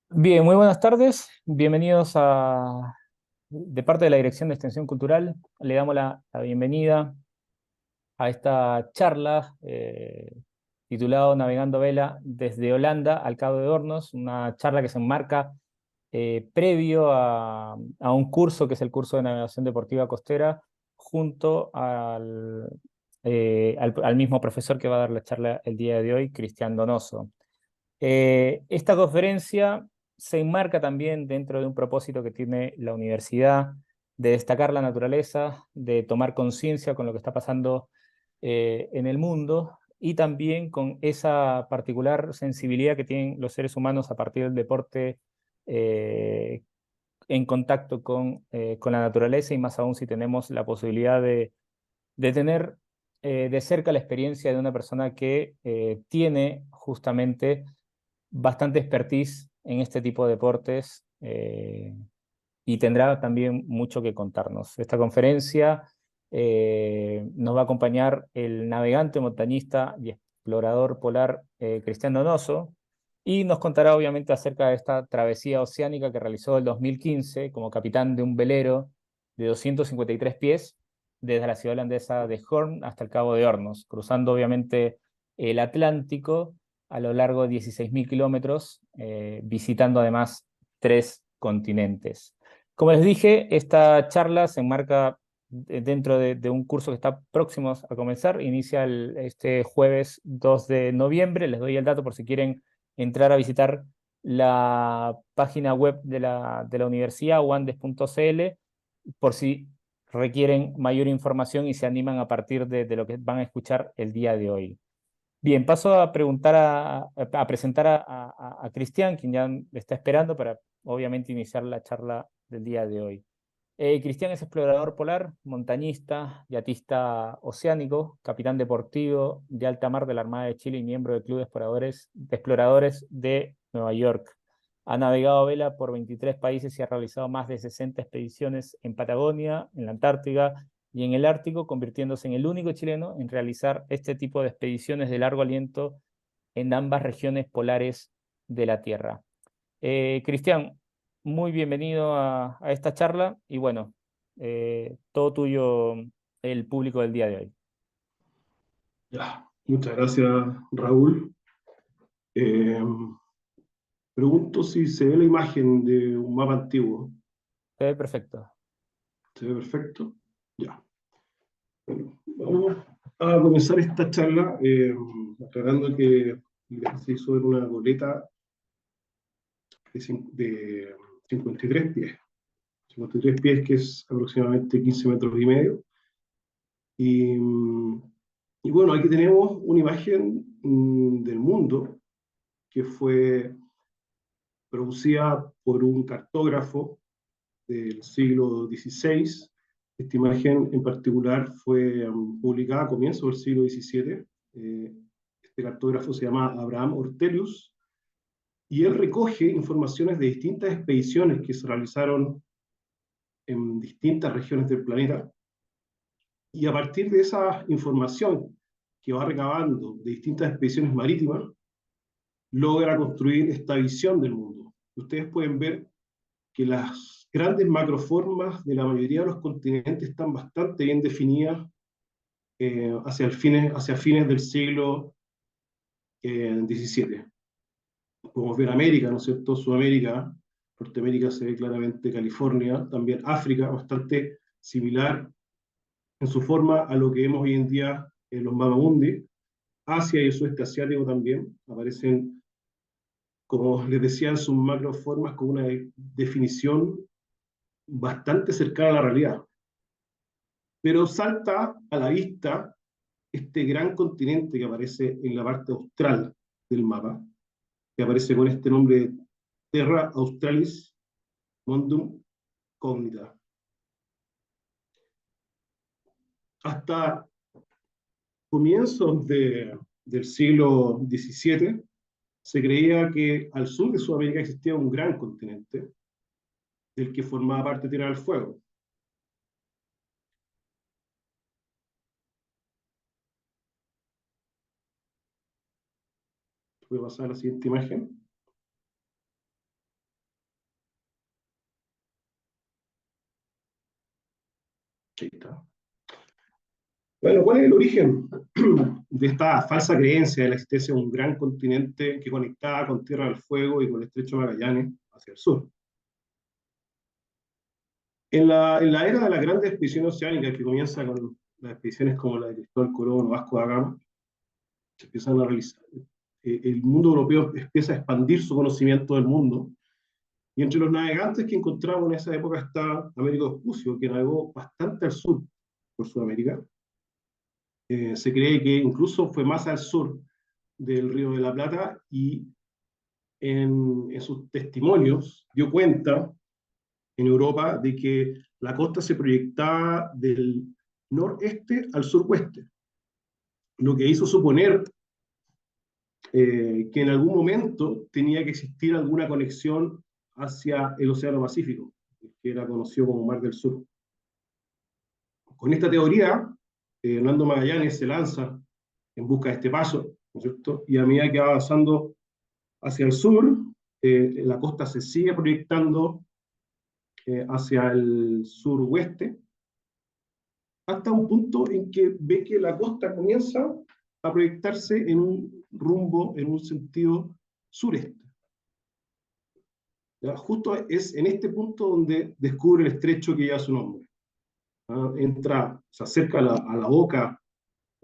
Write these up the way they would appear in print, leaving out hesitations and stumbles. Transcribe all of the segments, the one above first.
Bien, muy buenas tardes. Bienvenidos de parte de la Dirección de Extensión Cultural. Le damos la bienvenida a esta charla titulado Navegando Vela desde Holanda al Cabo de Hornos, una charla que se enmarca previo a un curso que es el curso de navegación deportiva costera, junto al mismo profesor que va a dar la charla el día de hoy, Cristian Donoso. Esta conferencia se enmarca también dentro de un propósito que tiene la universidad de destacar la naturaleza, de tomar conciencia con lo que está pasando en el mundo y también con esa particular sensibilidad que tienen los seres humanos a partir del deporte eh, en contacto con la naturaleza y más aún si tenemos la posibilidad de tener de cerca la experiencia de una persona que tiene justamente bastante expertise en este tipo de deportes y tendrá también mucho que contarnos. Esta conferencia nos va a acompañar el navegante, montañista y explorador polar Cristian Donoso y nos contará obviamente acerca de esta travesía oceánica que realizó el 2015 como capitán de un velero de 253 pies desde la ciudad holandesa de Hoorn hasta el Cabo de Hornos, cruzando obviamente el Atlántico a lo largo de 16.000 kilómetros, visitando además tres continentes. Como les dije, esta charla se enmarca dentro de un curso que está próximo a comenzar. Inicia este jueves 2 de noviembre. Les doy el dato por si quieren entrar a visitar la página web de la universidad, wandes.cl, por si requieren mayor información y se animan a partir de lo que van a escuchar el día de hoy. Bien, paso a preguntar a presentar a Cristian, quien ya está esperando para obviamente iniciar la charla del día de hoy. Cristian es explorador polar, montañista, yatista oceánico, capitán deportivo de alta mar de la Armada de Chile y miembro del Club de Exploradores de Nueva York. Ha navegado a vela por 23 países y ha realizado más de 60 expediciones en Patagonia, en la Antártica y en el Ártico, convirtiéndose en el único chileno en realizar este tipo de expediciones de largo aliento en ambas regiones polares de la Tierra. Cristian, muy bienvenido a esta charla y bueno, todo tuyo el público del día de hoy. Ya, muchas gracias, Raúl. Eh, Pregunto si se ve la imagen de un mapa antiguo. Perfecto. ¿Se ve perfecto? Ya. Bueno, vamos a comenzar esta charla aclarando que se hizo en una goleta de 53 pies. 53 pies, que es aproximadamente 15 metros y medio. Y, y bueno, aquí tenemos una imagen del mundo que fue producida por un cartógrafo del siglo XVI. Esta imagen en particular fue publicada a comienzos del siglo XVII. Este cartógrafo se llama Abraham Ortelius y él recoge informaciones de distintas expediciones que se realizaron en distintas regiones del planeta, y a partir de esa información que va recabando de distintas expediciones marítimas, logra construir esta visión del mundo. Ustedes pueden ver que las grandes macroformas de la mayoría de los continentes están bastante bien definidas hacia fines del siglo XVII. Podemos ver América, ¿no es cierto? Sudamérica, Norteamérica se ve claramente, California, también África, bastante similar en su forma a lo que vemos hoy en día en los mapamundi. Asia y el sudeste asiático también aparecen, como les decía, en sus macroformas con una definición bastante cercana a la realidad. Pero salta a la vista este gran continente que aparece en la parte austral del mapa, que aparece con este nombre de Terra Australis Mondum Cognita. Hasta comienzos del siglo XVII se creía que al sur de Sudamérica existía un gran continente del que formaba parte Tierra del Fuego. Voy a pasar a la siguiente imagen. Ahí está. Bueno, ¿cuál es el origen de esta falsa creencia de la existencia de un gran continente que conectaba con Tierra del Fuego y con el Estrecho de Magallanes hacia el sur? En la era de las grandes expediciones oceánicas, que comienza con las expediciones como la de Cristóbal Colón o Vasco da Gama, se empiezan a realizar. El mundo europeo empieza a expandir su conocimiento del mundo, y entre los navegantes que encontramos en esa época está Américo Vespucio, que navegó bastante al sur por Sudamérica. Se cree que incluso fue más al sur del Río de la Plata, y en sus testimonios dio cuenta en Europa de que la costa se proyectaba del noreste al suroeste, lo que hizo suponer que en algún momento tenía que existir alguna conexión hacia el Océano Pacífico, que era conocido como Mar del Sur. Con esta teoría, Hernando Magallanes se lanza en busca de este paso, ¿no es cierto? Y a medida que va avanzando hacia el sur, la costa se sigue proyectando hacia el suroeste, hasta un punto en que ve que la costa comienza a proyectarse en un rumbo, en un sentido sureste. ¿Ya? Justo es en este punto donde descubre el estrecho que lleva su nombre. ¿Ah? Entra, se acerca a la boca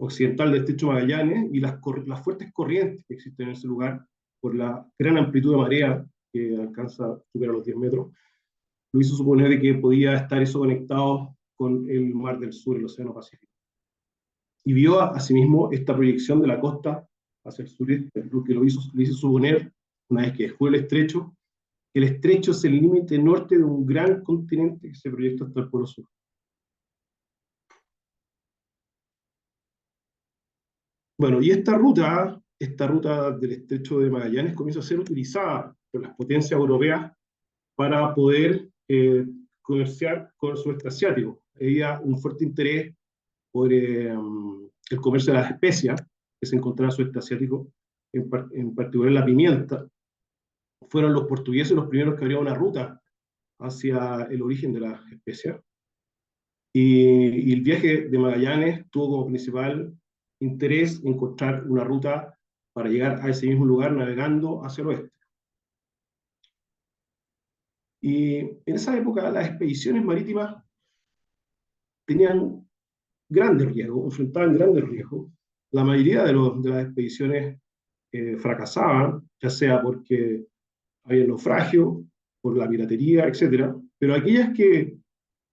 occidental del estrecho Magallanes, y las fuertes corrientes que existen en ese lugar, por la gran amplitud de marea que alcanza, supera los 10 metros, lo hizo suponer de que podía estar eso conectado con el Mar del Sur, el Océano Pacífico. Y vio asimismo esta proyección de la costa hacia el sureste, lo que le hizo suponer, una vez que descubre el estrecho, que el estrecho es el límite norte de un gran continente que se proyecta hasta el Polo Sur. Bueno, y esta ruta del estrecho de Magallanes comienza a ser utilizada por las potencias europeas para poder comerciar con el sudeste asiático. Había un fuerte interés por el comercio de las especias que se encontraba en el sudeste asiático, en particular la pimienta. Fueron los portugueses los primeros que abrieron una ruta hacia el origen de las especias. Y el viaje de Magallanes tuvo como principal interés encontrar una ruta para llegar a ese mismo lugar navegando hacia el oeste. Y en esa época las expediciones marítimas tenían grandes riesgos, enfrentaban grandes riesgos. La mayoría de las expediciones fracasaban, ya sea porque había naufragio, por la piratería, etc. Pero aquellas que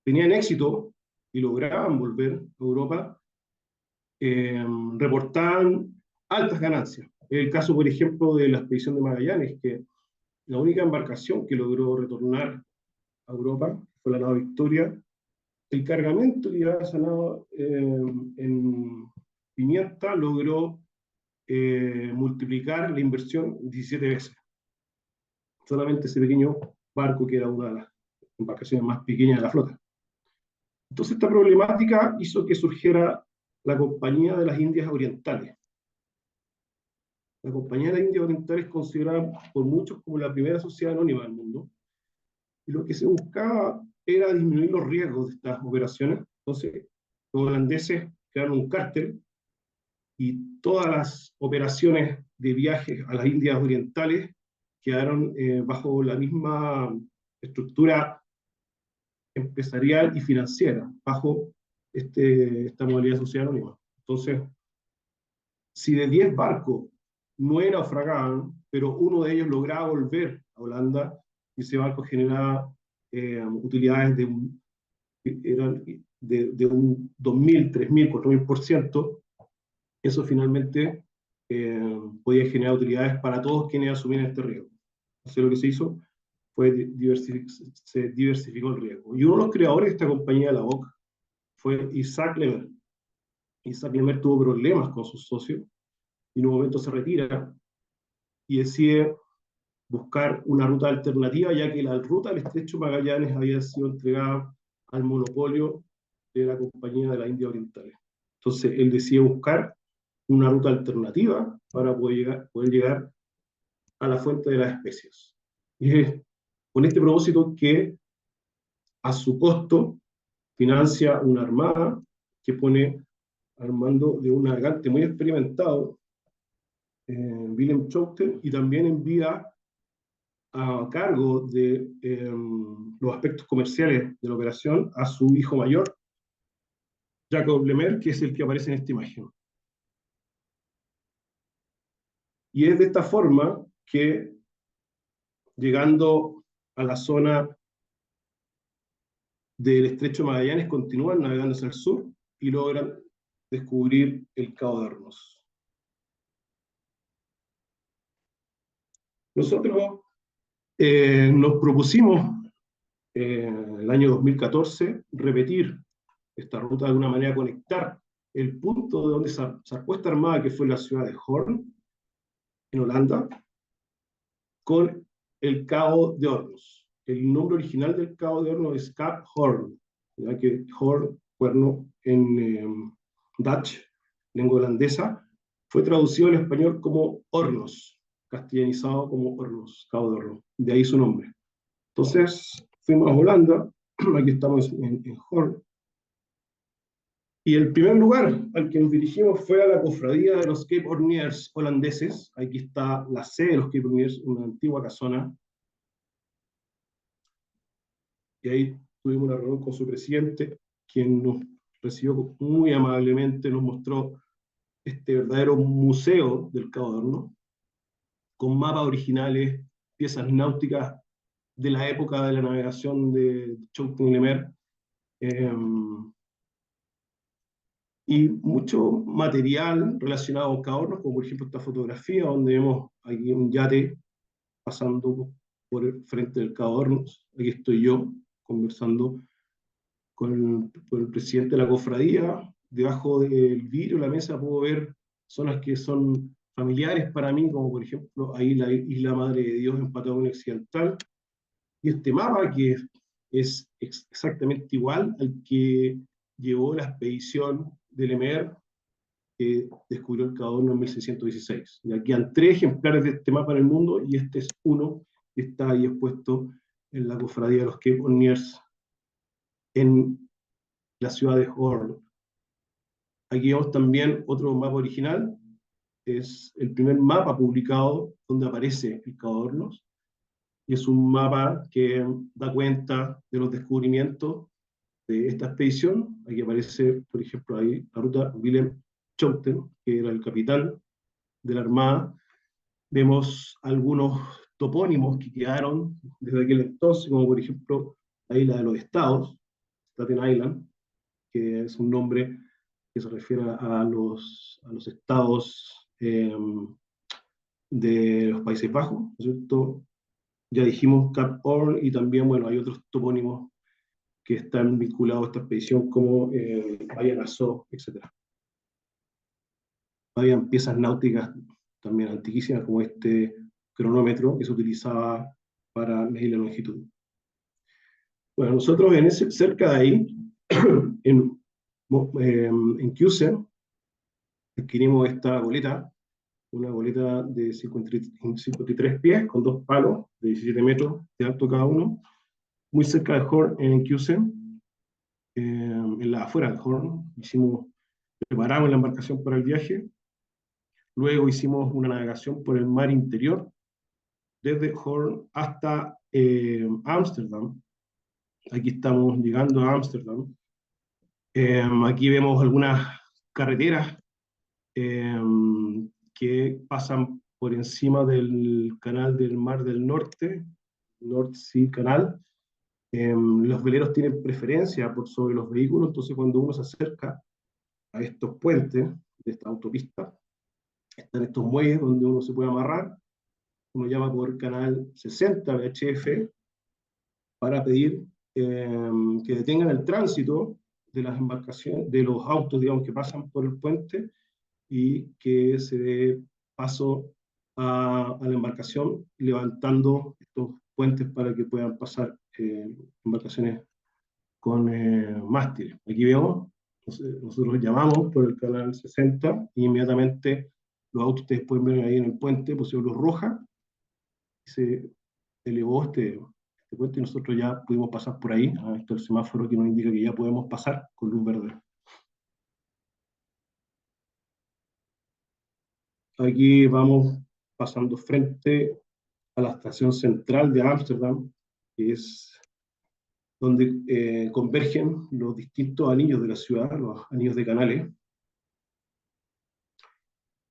tenían éxito y lograban volver a Europa, reportaban altas ganancias. El caso, por ejemplo, de la expedición de Magallanes, que la única embarcación que logró retornar a Europa fue la nao Victoria. El cargamento que llevaba esa nao en pimienta logró multiplicar la inversión 17 veces. Solamente ese pequeño barco, que era una de las embarcaciones más pequeñas de la flota. Entonces esta problemática hizo que surgiera la Compañía de las Indias Orientales. La Compañía de las Indias Orientales es considerada por muchos como la primera sociedad anónima del mundo, y lo que se buscaba era disminuir los riesgos de estas operaciones. Entonces los holandeses crearon un cártel, y todas las operaciones de viajes a las Indias Orientales quedaron bajo la misma estructura empresarial y financiera, bajo esta modalidad social anónima. Entonces, si de 10 barcos 9 naufragaban, pero uno de ellos lograba volver a Holanda, y ese barco generaba utilidades eran de un 2.000, 3.000, 4.000%, eso finalmente podía generar utilidades para todos quienes asumían este riesgo. Entonces lo que se hizo fue se diversificó el riesgo. Y uno de los creadores de esta compañía, la OC, fue Isaac Le Maire. Isaac Le Maire tuvo problemas con sus socios, y en un momento se retira y decide buscar una ruta alternativa, ya que la ruta del Estrecho Magallanes había sido entregada al monopolio de la Compañía de las Indias Orientales. Entonces él decide buscar una ruta alternativa para poder llegar a la fuente de las especies. Y es con este propósito que, a su costo, financia una armada que pone al mando de un navegante muy experimentado, Wilhelm Schouten, y también envía a cargo de los aspectos comerciales de la operación a su hijo mayor, Jacob Lemer, que es el que aparece en esta imagen. Y es de esta forma que, llegando a la zona del estrecho de Magallanes, continúan navegando hacia el sur y logran descubrir el Cabo de Hornos. Nosotros nos propusimos el año 2014 repetir esta ruta, de alguna manera conectar el punto de donde zarpó esta armada, que fue la ciudad de Hoorn, en Holanda, con el Cabo de Hornos. El nombre original del Cabo de Hornos es Cap Horn, ya que Horn, cuerno en Dutch, lengua holandesa, fue traducido al español como Hornos, castellanizado como Hornos, Cabo de Hornos, de ahí su nombre. Entonces fuimos a Holanda, aquí estamos en Horn, y el primer lugar al que nos dirigimos fue a la cofradía de los Cape Horniers holandeses. Aquí está la sede de los Cape Horniers, una antigua casona. Y ahí tuvimos una reunión con su presidente, quien nos recibió muy amablemente, nos mostró este verdadero museo del Cabo de Hornos, con mapas originales, piezas náuticas de la época de la navegación de Schouten y Lemaire, y mucho material relacionado con Cabo de Hornos, como por ejemplo esta fotografía, donde vemos aquí un yate pasando por el frente del Cabo de Hornos. Aquí estoy yo conversando con el presidente de la cofradía. Debajo del vidrio de la mesa puedo ver zonas que son familiares para mí, como por ejemplo ahí la Isla Madre de Dios en Patagonia Occidental, y este mapa que es exactamente igual al que llevó la expedición de Lemaire, que descubrió el Cabo de Hornos en 1616. Y aquí hay 3 ejemplares de este mapa en el mundo, y este es uno que está ahí expuesto en la cofradía de los Cape Horniers en la ciudad de Hoorn. Aquí vemos también otro mapa original, es el primer mapa publicado donde aparece el Cabo de Hornos, y es un mapa que da cuenta de los descubrimientos de esta expedición. Aquí aparece, por ejemplo, ahí la ruta Wilhelm Schouten, que era el capitán de la Armada. Vemos algunos topónimos que quedaron desde aquel entonces, como por ejemplo la isla de los Estados, Staten Island, que es un nombre que se refiere a los estados de los Países Bajos, ¿no es cierto? Ya dijimos Cap Horn, y también, bueno, hay otros topónimos que están vinculados a esta expedición, como Bahía Nassau, etc. Habían piezas náuticas también antiquísimas, como este cronómetro que se utilizaba para medir la longitud. Bueno, nosotros cerca de ahí, en Cuse, adquirimos esta goleta, una goleta de 53 pies, con 2 palos de 17 metros de alto cada uno, muy cerca de Horn, en Cuse, en la afuera de Horn. Preparamos la embarcación para el viaje. Luego hicimos una navegación por el mar interior, desde Horn hasta Ámsterdam. Aquí estamos llegando a Ámsterdam. Aquí vemos algunas carreteras eh, que pasan por encima del canal del Mar del Norte, North Sea Canal. Los veleros tienen preferencia por sobre los vehículos, entonces cuando uno se acerca a estos puentes de esta autopista, están estos muelles donde uno se puede amarrar. Uno llama por canal 60 VHF para pedir que detengan el tránsito de las embarcaciones, de los autos, digamos, que pasan por el puente, y que se dé paso a la embarcación, levantando estos puentes para que puedan pasar embarcaciones con mástiles. Aquí vemos, nosotros llamamos por el canal 60, y inmediatamente los autos, ustedes pueden ver ahí en el puente, pusieron luz roja, y se elevó este este puente y nosotros ya pudimos pasar por ahí. Esto es el semáforo que nos indica que ya podemos pasar con luz verde. Aquí vamos pasando frente a la estación central de Ámsterdam, que es donde convergen los distintos anillos de la ciudad, los anillos de canales.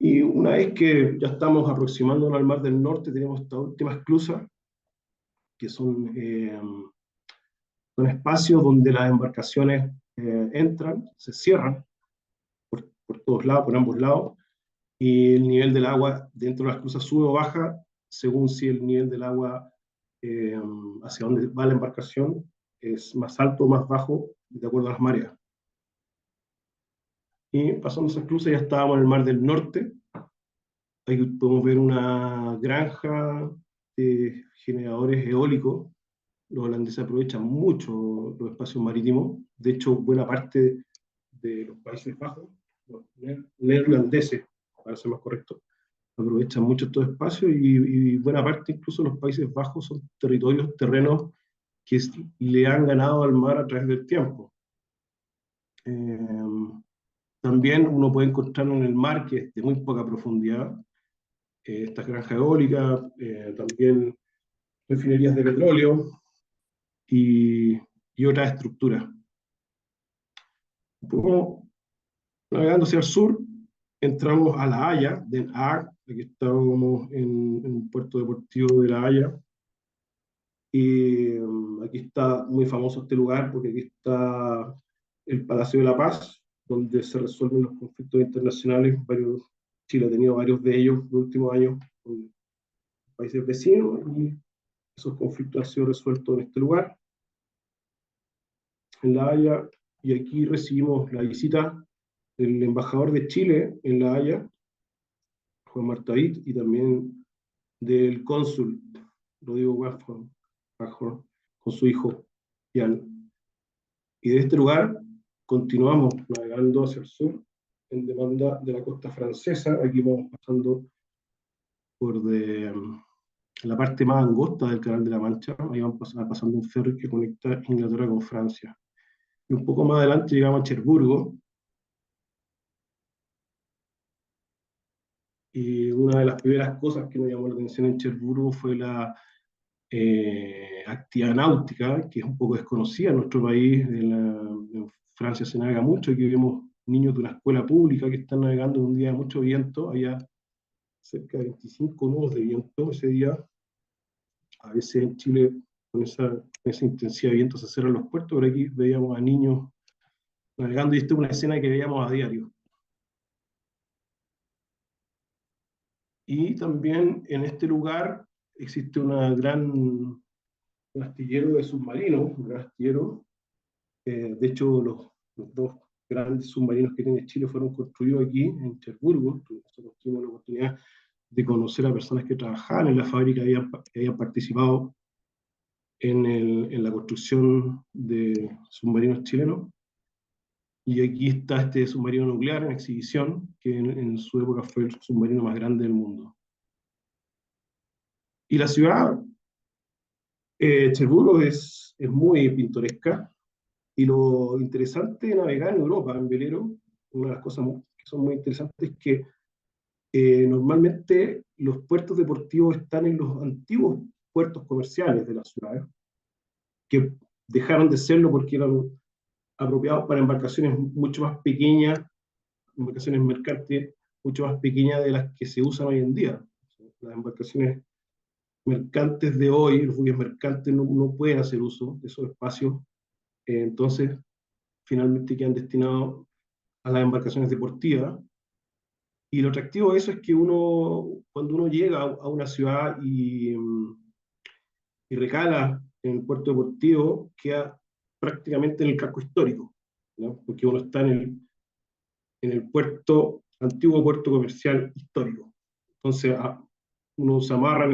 Y una vez que ya estamos aproximándonos al Mar del Norte, tenemos esta última esclusa, que son espacios donde las embarcaciones entran, se cierran por todos lados, por ambos lados, y el nivel del agua dentro de las esclusas sube o baja, según si el nivel del agua eh, hacia donde va la embarcación es más alto o más bajo, de acuerdo a las mareas. Y pasando esa esclusa ya estábamos en el Mar del Norte. Ahí podemos ver una granja de generadores eólicos. Los holandeses aprovechan mucho los espacios marítimos. De hecho, buena parte de los Países Bajos, los neerlandeses, para ser más correcto, aprovechan mucho estos espacios y buena parte, incluso los Países Bajos, son territorios, terrenos que le han ganado al mar a través del tiempo. También uno puede encontrarlo en el mar, que es de muy poca profundidad, estas granjas eólicas, también refinerías de petróleo y otras estructuras. Un poco navegando hacia el sur, entramos a La Haya, Den Haag, aquí estábamos en un puerto deportivo de La Haya, y aquí está muy famoso este lugar porque aquí está el Palacio de la Paz, donde se resuelven los conflictos internacionales. Chile ha tenido varios de ellos en los últimos años con países vecinos y esos conflictos han sido resueltos en este lugar, en La Haya, y aquí recibimos la visita del embajador de Chile en La Haya, Juan Martarit, y también del cónsul Rodrigo Warford, con su hijo Jan. Y de este lugar continuamos navegando hacia el sur en demanda de la costa francesa. Aquí vamos pasando por la parte más angosta del Canal de la Mancha. Ahí vamos pasando un ferry que conecta Inglaterra con Francia. Y un poco más adelante llegamos a Cherburgo. Y una de las primeras cosas que nos llamó la atención en Cherburgo fue la actividad náutica, que es un poco desconocida en nuestro país. En Francia se navega mucho, aquí vemos niños de una escuela pública que están navegando en un día de mucho viento. Había cerca de 25 nudos de viento ese día. A veces en Chile con esa intensidad de viento se cierran los puertos, pero aquí veíamos a niños navegando y esta es una escena que veíamos a diario. Y también en este lugar existe un astillero de submarinos, un gran astillero. De hecho, los dos grandes submarinos que tiene Chile fueron construidos aquí en Cherburgo. Nosotros tuvimos la oportunidad de conocer a personas que trabajaban en la fábrica y habían participado en la construcción de submarinos chilenos. Y aquí está este submarino nuclear en exhibición, que en su época fue el submarino más grande del mundo. Y la ciudad, Cherburgo, es muy pintoresca. Y lo interesante de navegar en Europa, en velero, una de las cosas que son muy interesantes es que normalmente los puertos deportivos están en los antiguos puertos comerciales de las ciudades, que dejaron de serlo porque eran apropiados para embarcaciones mucho más pequeñas, embarcaciones mercantes mucho más pequeñas de las que se usan hoy en día. Las embarcaciones mercantes de hoy, los buques mercantes no pueden hacer uso de esos espacios, entonces finalmente quedan destinados a las embarcaciones deportivas. Y lo atractivo de eso es que cuando uno llega a una ciudad y recala en el puerto deportivo, queda prácticamente en el casco histórico, ¿no? Porque uno está en el antiguo puerto comercial histórico. Entonces uno se amarra en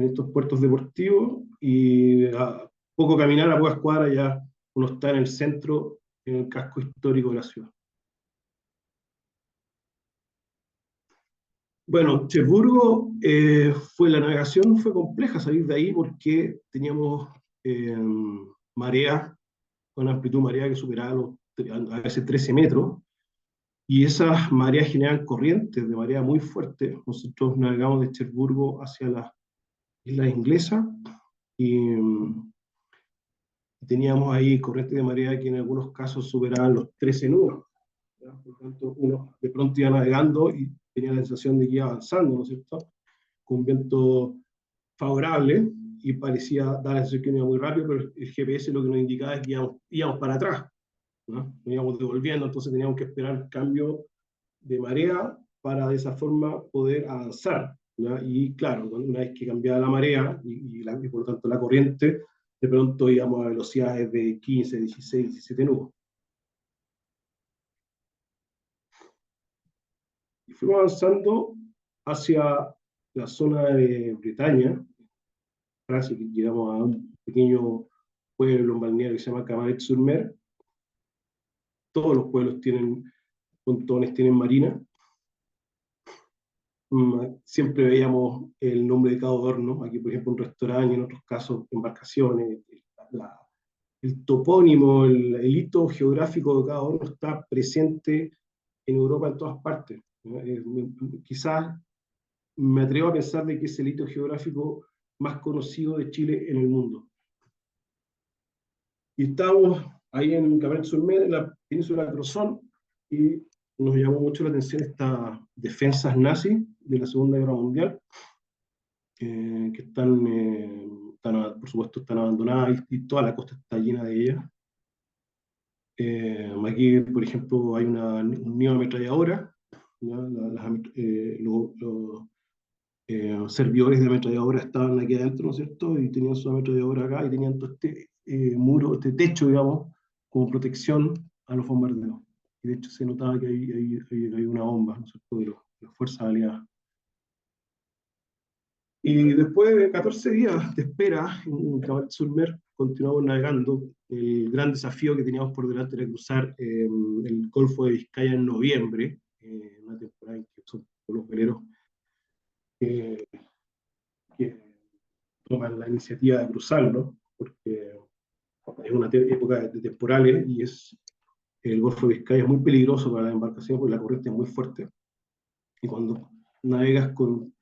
estos puertos deportivos y a poco caminar, a pocas cuadras, ya uno está en el centro, en el casco histórico de la ciudad. Bueno, Cherburgo, la navegación fue compleja salir de ahí porque teníamos eh, marea, con amplitud marea que superaba a veces 13 metros, y esas mareas generan corrientes de marea muy fuertes. Nosotros navegamos de Cherburgo hacia las islas inglesas y teníamos ahí corrientes de marea que en algunos casos superaban los 13 nudos. ¿Ya? Por lo tanto, uno de pronto iba navegando y tenía la sensación de que iba avanzando, ¿no es cierto? Con viento favorable y parecía dar la sensación que iba muy rápido, pero el GPS lo que nos indicaba es que íbamos para atrás, ¿no? Nos íbamos devolviendo, entonces teníamos que esperar el cambio de marea para de esa forma poder avanzar, ¿ya? Y claro, una vez que cambiaba la marea y por lo tanto la corriente, de pronto íbamos a velocidades de 15, 16, 17 nudos. Y fuimos avanzando hacia la zona de Bretaña, Francia, que llegamos a un pequeño pueblo, un balneario que se llama Camaret-sur-Mer. Todos los pueblos tienen pontones, tienen marina. Siempre veíamos el nombre de Cabo Horno, aquí por ejemplo un restaurante, y en otros casos embarcaciones. La, el topónimo, el hito geográfico de Cabo Horno está presente en Europa en todas partes, ¿no? Quizás me atrevo a pensar de que es el hito geográfico más conocido de Chile en el mundo. Y estábamos ahí en Cabernet Sauvignon, en la península de Crozón, y nos llamó mucho la atención estas defensas nazis de la Segunda Guerra Mundial, que por supuesto, están abandonadas y toda la costa está llena de ellas. Aquí, por ejemplo, hay un nido de ametralladora, ¿ya? Los servidores de ametralladora estaban aquí adentro, ¿no es cierto? Y tenían su ametralladora acá y tenían todo este muro, este techo, digamos, como protección a los bombardeos. Y de hecho se notaba que hay una bomba, ¿no es cierto?, de las fuerzas aliadas. Y después de 14 días de espera en Cabal Surmer, continuamos navegando. El gran desafío que teníamos por delante era cruzar el Golfo de Vizcaya en noviembre, una temporada en que son los veleros que, que toman la iniciativa de cruzarlo, porque es una época de temporales y el Golfo de Vizcaya es muy peligroso para la embarcación porque la corriente es muy fuerte. Y cuando navegas con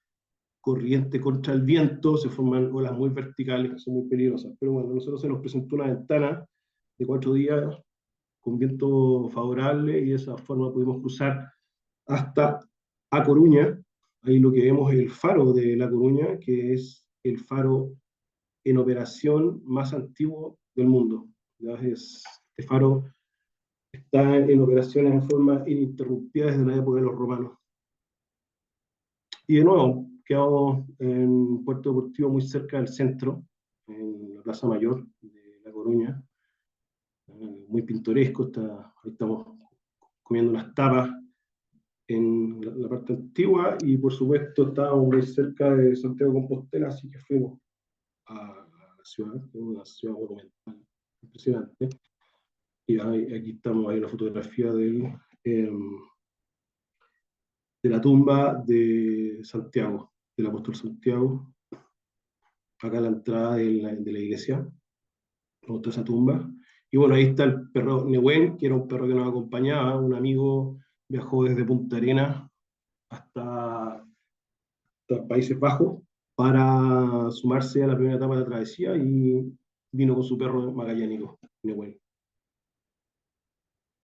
corriente contra el viento, se forman olas muy verticales que son muy peligrosas. Pero bueno, a nosotros se nos presentó una ventana de 4 días con viento favorable y de esa forma pudimos cruzar hasta A Coruña. Ahí lo que vemos es el faro de La Coruña, que es el faro en operación más antiguo del mundo. ¿Ya? Este faro está en operaciones en forma ininterrumpida desde la época de los romanos. Y de nuevo, quedamos en un puerto deportivo muy cerca del centro, en la Plaza Mayor de La Coruña, muy pintoresco. Ahí estamos comiendo unas tapas en la parte antigua y por supuesto estábamos muy cerca de Santiago de Compostela, así que fuimos a la ciudad, que es una ciudad monumental, impresionante. Y aquí estamos, hay una fotografía eh, de la tumba de Santiago, del apóstol Santiago, acá a la entrada de la iglesia, otra esa tumba. Y bueno, ahí está el perro Nehuen, que era un perro que nos acompañaba, un amigo viajó desde Punta Arenas hasta Países Bajos para sumarse a la primera etapa de la travesía y vino con su perro magallánico, Nehuen.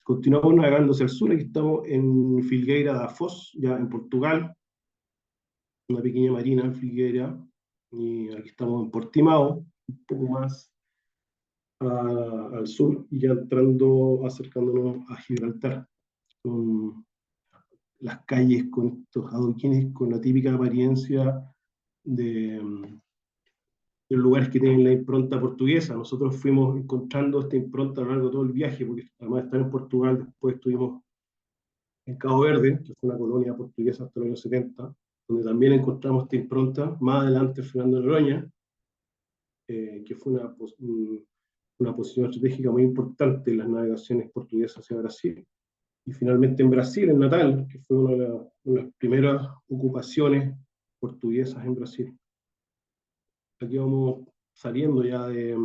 Continuamos navegando hacia el sur, aquí estamos en Filgueira da Foz, ya en Portugal, una pequeña marina en Filgueira, y aquí estamos en Portimao, un poco más al sur, y ya entrando, acercándonos a Gibraltar, con las calles, con estos adoquines, con la típica apariencia de los lugares que tienen la impronta portuguesa. Nosotros fuimos encontrando esta impronta a lo largo de todo el viaje, porque además de estar en Portugal, después estuvimos en Cabo Verde, que fue una colonia portuguesa hasta los años 70, donde también encontramos esta impronta. Más adelante, Fernando de Noronha, que fue una posición estratégica muy importante en las navegaciones portuguesas hacia Brasil. y finalmente en Brasil, en Natal, que fue una de las primeras ocupaciones portuguesas en Brasil. Aquí vamos saliendo ya de,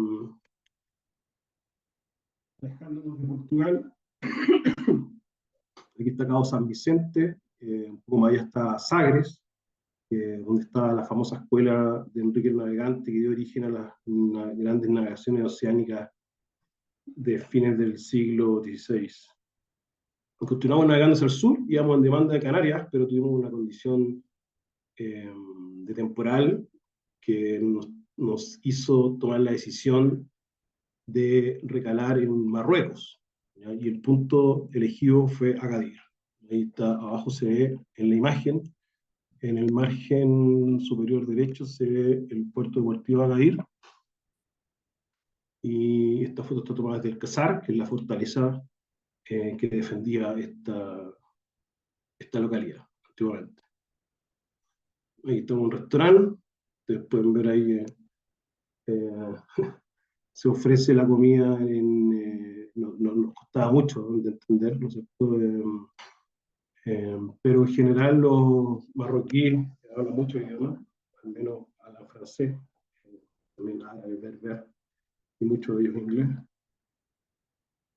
alejándonos de Portugal. Aquí está Cabo San Vicente, un poco más allá está Sagres, donde está la famosa escuela de Enrique el Navegante, que dio origen a las grandes navegaciones oceánicas de fines del siglo XVI. Continuamos navegando hacia el sur, íbamos en demanda de Canarias, pero tuvimos una condición de temporal que nos hizo tomar la decisión de recalar en Marruecos, ¿ya? Y el punto elegido fue Agadir. Ahí está, abajo se ve en la imagen, en el margen superior derecho se ve el puerto deportivo de Agadir, y esta foto está tomada desde el Casar, que es la fortaleza que defendía esta localidad antiguamente. Ahí está un restaurante, ustedes pueden ver ahí eh, se ofrece la comida no nos costaba mucho de entender, ¿no es cierto? Pero en general los marroquíes hablan muchos idiomas, al menos hablan francés, también árabe, berber, y muchos de ellos inglés.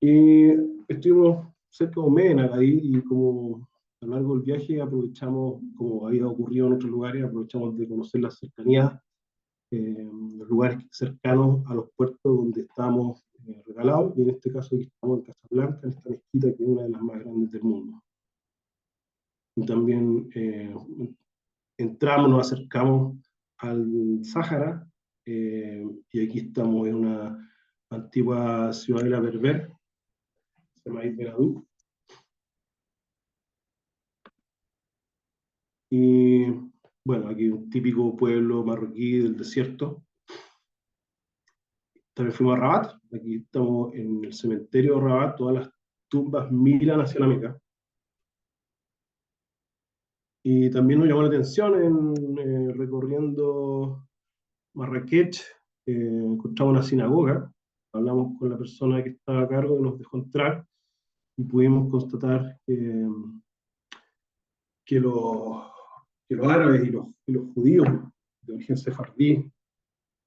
Y estuvimos cerca de Omena ahí, y como a lo largo del viaje aprovechamos, como había ocurrido en otros lugares, aprovechamos de conocer las cercanías, los lugares cercanos a los puertos donde estábamos regalados, y en este caso aquí estamos en Casablanca, en esta mezquita que es una de las más grandes del mundo. Y también entramos, nos acercamos al Sáhara, y aquí estamos en una antigua ciudadela berber, se llama Beradú. Y bueno, aquí un típico pueblo marroquí del desierto. También fuimos a Rabat, aquí estamos en el cementerio de Rabat, todas las tumbas miran hacia la Meca. Y también nos llamó la atención recorriendo Marrakech, encontramos una sinagoga, hablamos con la persona que estaba a cargo y nos dejó entrar, y pudimos constatar que los árabes y los judíos de origen sefardí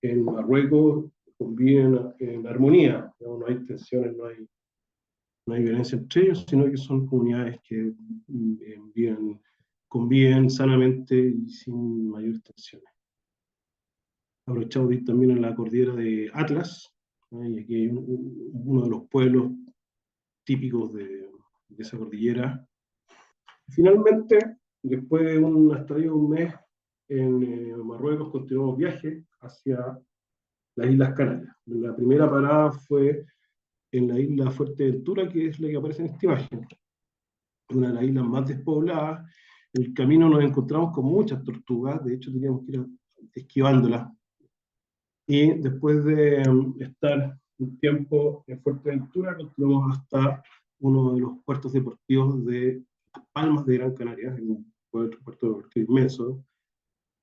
en Marruecos conviven en armonía, no hay tensiones, no hay violencia entre ellos, sino que son comunidades que conviven sanamente y sin mayores tensiones. Aprovechamos de ir también en la cordillera de Atlas, ¿no? Y aquí hay uno de los pueblos típicos de esa cordillera. Finalmente, después de una estadía de un mes en Marruecos, continuamos viaje hacia las Islas Canarias. La primera parada fue en la isla Fuerteventura, que es la que aparece en esta imagen, una de las islas más despobladas. En el camino nos encontramos con muchas tortugas, de hecho teníamos que ir esquivándolas. Y después de estar un tiempo en Fuerteventura, continuamos hasta uno de los puertos deportivos de Las Palmas de Gran Canaria, un puerto deportivo inmenso,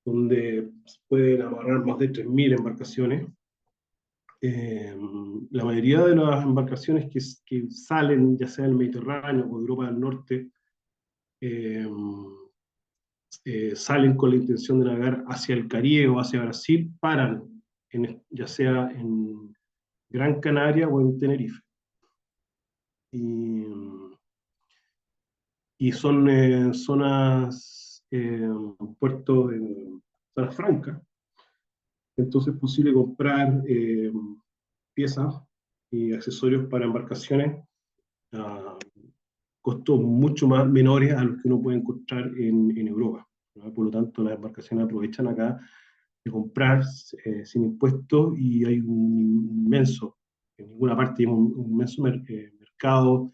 donde se pueden amarrar más de 3.000 embarcaciones. La mayoría de las embarcaciones que salen, ya sea del Mediterráneo o de Europa del Norte, salen con la intención de navegar hacia el Caribe o hacia Brasil, paran, ya sea en Gran Canaria o en Tenerife. Y son zonas, puertos de zonas francas, entonces es posible comprar piezas y accesorios para embarcaciones a costos mucho más menores a los que uno puede encontrar en Europa, ¿no? Por lo tanto, las embarcaciones aprovechan acá de comprar sin impuestos, y hay un inmenso, en ninguna parte hay un inmenso mercado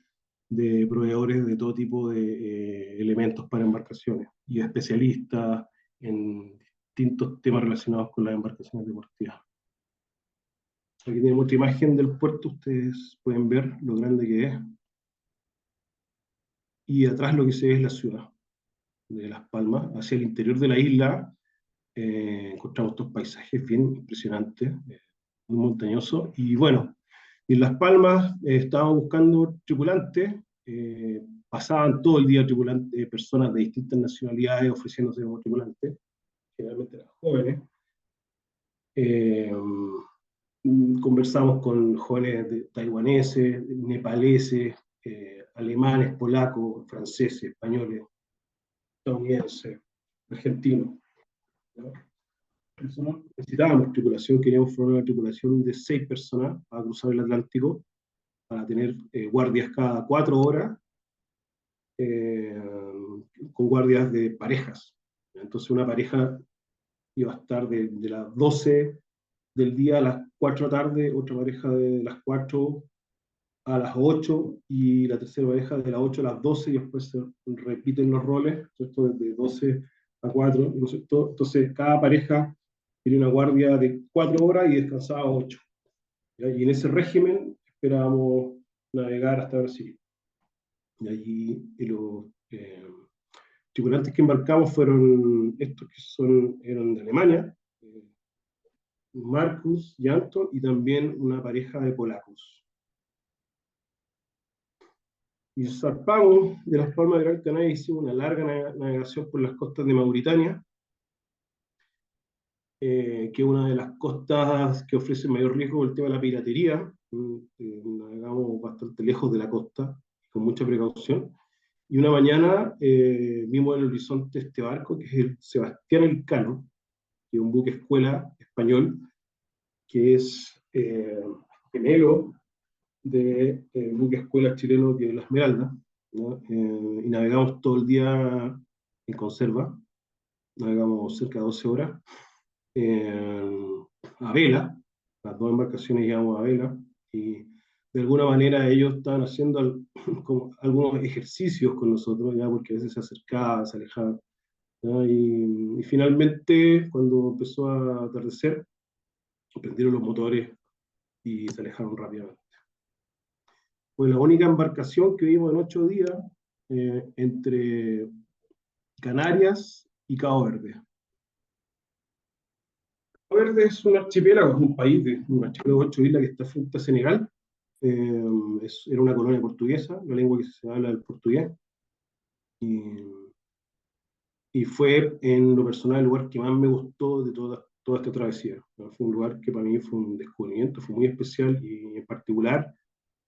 de proveedores de todo tipo de elementos para embarcaciones y especialistas en distintos temas relacionados con las embarcaciones deportivas. Aquí tenemos otra imagen del puerto, ustedes pueden ver lo grande que es. Y atrás lo que se ve es la ciudad de Las Palmas. Hacia el interior de la isla encontramos estos paisajes bien impresionantes, muy montañosos. Y bueno, en Las Palmas estábamos buscando tripulantes pasaban todo el día tripulantes, personas de distintas nacionalidades ofreciéndose como tripulantes, generalmente eran jóvenes. Eh, Conversamos con jóvenes taiwaneses, nepaleses, alemanes, polacos, franceses, españoles, estadounidenses, argentinos, ¿no? Nosotros necesitábamos tripulación, queríamos formar una tripulación de 6 personas para cruzar el Atlántico, para tener guardias cada 4 horas, eh, con guardias de parejas. Entonces una pareja iba a estar de las 12 del día a las 4 de la tarde, otra pareja de las 4 a las 8 y la tercera pareja de las 8 a las 12 y después se repiten los roles, ¿cierto? Desde 12 a 4, ¿no es cierto? Entonces cada pareja tiene una guardia de 4 horas y descansaba 8. ¿Ya? Y en ese régimen esperábamos navegar hasta Brasil. Y allí los tripulantes que embarcamos fueron estos que eran de Alemania, Marcus y Anton, y también una pareja de polacos. Y zarpamos de Las Palmas de Gran Canaria, hicimos una larga navegación por las costas de Mauritania, que es una de las costas que ofrece mayor riesgo por el tema de la piratería. Navegamos bastante lejos de la costa, con mucha precaución. Y una mañana vimos en el horizonte este barco, que es el Sebastián Elcano, que es un buque escuela español, que es gemelo de buque escuela chileno que es la Esmeralda, ¿no? Y navegamos todo el día en conserva, navegamos cerca de 12 horas, a vela, las 2 embarcaciones llegamos a vela, y de alguna manera ellos estaban haciendo como algunos ejercicios con nosotros, ya porque a veces se acercaban, se alejaban, y finalmente cuando empezó a atardecer, prendieron los motores y se alejaron rápidamente. Fue la única embarcación que vimos en 8 días entre Canarias y Cabo Verde. Cabo Verde es un archipiélago, es un país, un archipiélago de 8 islas que está frente a Senegal. Era una colonia portuguesa, la lengua que se habla el portugués. Y fue en lo personal el lugar que más me gustó de toda esta travesía. Fue un lugar que para mí fue un descubrimiento, fue muy especial y en particular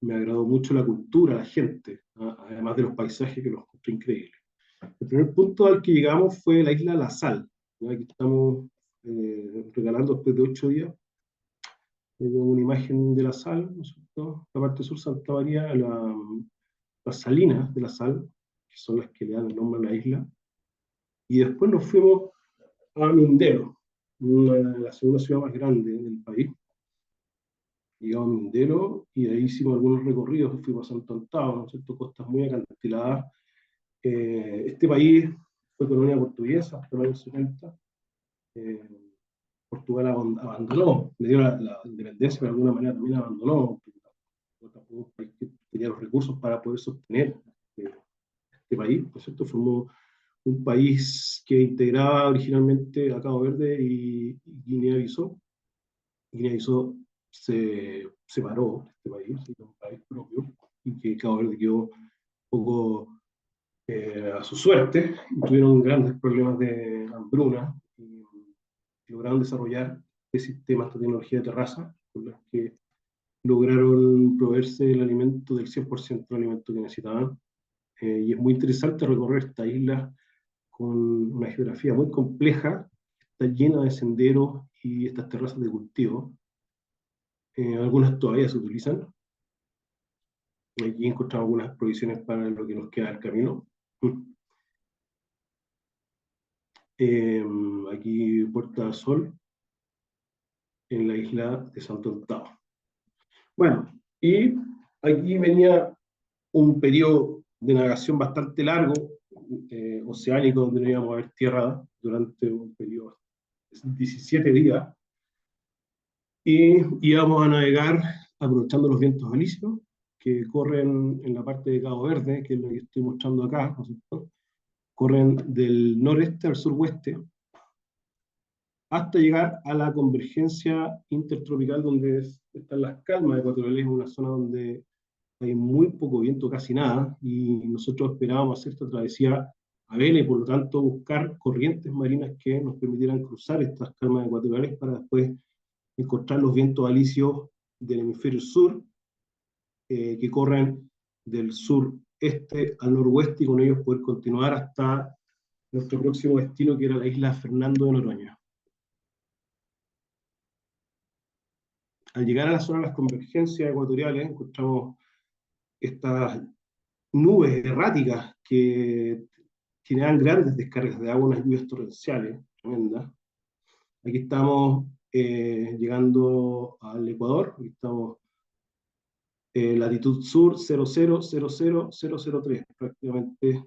me agradó mucho la cultura, la gente, además de los paisajes que los encontré increíbles. El primer punto al que llegamos fue la isla La Sal. ¿Ya? Aquí estamos regalando después de 8 días una imagen de La Sal, ¿no es cierto? La parte sur, Santa María, las salinas de La Sal, que son las que le dan el nombre a la isla. Y después nos fuimos a Mindelo, la segunda ciudad más grande del país. Llegamos a Mindelo y de ahí hicimos algunos recorridos, fuimos a Santo Antao, ¿no es cierto? Costas muy acantiladas. Este país fue colonia portuguesa hasta los años 70. Portugal abandonó, le dio la independencia, pero de alguna manera también abandonó. Tampoco un país que tenía los recursos para poder sostener este país, ¿no es cierto? Formó un país que integraba originalmente a Cabo Verde y Guinea-Bissau. Guinea-Bissau se separó de este país, de un país propio, y que Cabo Verde quedó un poco a su suerte, y tuvieron grandes problemas de hambruna, y lograron desarrollar este sistema, esta tecnología de terraza, con las que lograron proveerse el alimento del 100% del alimento que necesitaban. Y es muy interesante recorrer esta isla con una geografía muy compleja, está llena de senderos y estas terrazas de cultivo. Algunas todavía se utilizan. Aquí encontramos algunas provisiones para lo que nos queda del camino. Aquí Puerta del Sol, en la isla de Santo Antao. Bueno, y aquí venía un periodo de navegación bastante largo, oceánico, donde no íbamos a ver tierra durante un periodo de 17 días, y íbamos a navegar aprovechando los vientos alisios que corren en la parte de Cabo Verde, que es lo que estoy mostrando acá, ¿no es cierto? Corren del noreste al suroeste, hasta llegar a la convergencia intertropical donde están las calmas ecuatoriales, una zona donde hay muy poco viento, casi nada, y nosotros esperábamos hacer esta travesía a vela y por lo tanto buscar corrientes marinas que nos permitieran cruzar estas calmas ecuatoriales para después encontrar los vientos alisios del hemisferio sur, que corren del sureste al noroeste y con ellos poder continuar hasta nuestro próximo destino, que era la isla Fernando de Noroña. Al llegar a la zona de las convergencias ecuatoriales, encontramos estas nubes erráticas que generan grandes descargas de agua, unas lluvias torrenciales, tremendas. Aquí estamos llegando al Ecuador, aquí estamos latitud sur 0000003, prácticamente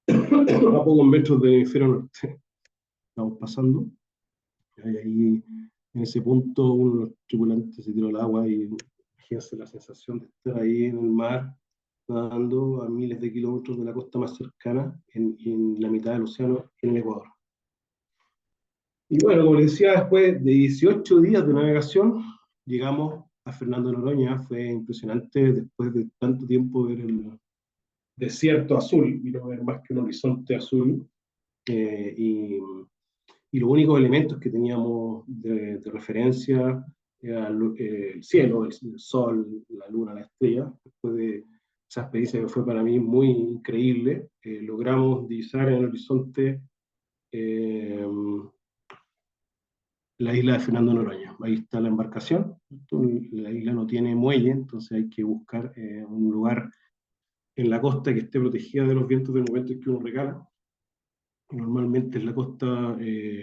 a pocos metros del hemisferio norte. Estamos pasando. Y ahí, en ese punto, uno de los tripulantes se tiró al agua y imagínense la sensación de estar ahí en el mar, nadando a miles de kilómetros de la costa más cercana, en la mitad del océano, en el Ecuador. Y bueno, como les decía, después de 18 días de navegación, llegamos a Fernando de Noroña. Fue impresionante después de tanto tiempo ver el desierto azul, y no ver más que un horizonte azul, y los únicos elementos que teníamos de referencia era el cielo, el sol, la luna, la estrella. Después de esa experiencia que fue para mí muy increíble, logramos divisar en el horizonte la isla de Fernando Noroña. Ahí está la embarcación. La isla no tiene muelle, entonces hay que buscar un lugar en la costa que esté protegida de los vientos del momento en que uno recala. Normalmente es la costa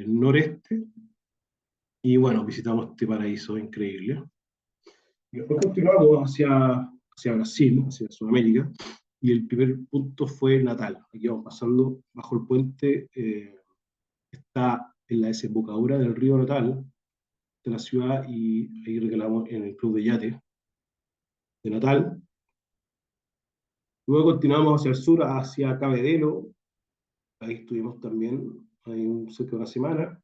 noreste. Y bueno, visitamos este paraíso increíble. Y después continuamos hacia Brasil, hacia Sudamérica, y el primer punto fue Natal. Aquí vamos pasando bajo el puente, está en la desembocadura del río Natal, de la ciudad, y ahí recalamos en el club de yate de Natal. Luego continuamos hacia el sur, hacia Cabedelo, ahí estuvimos también, ahí cerca de una semana,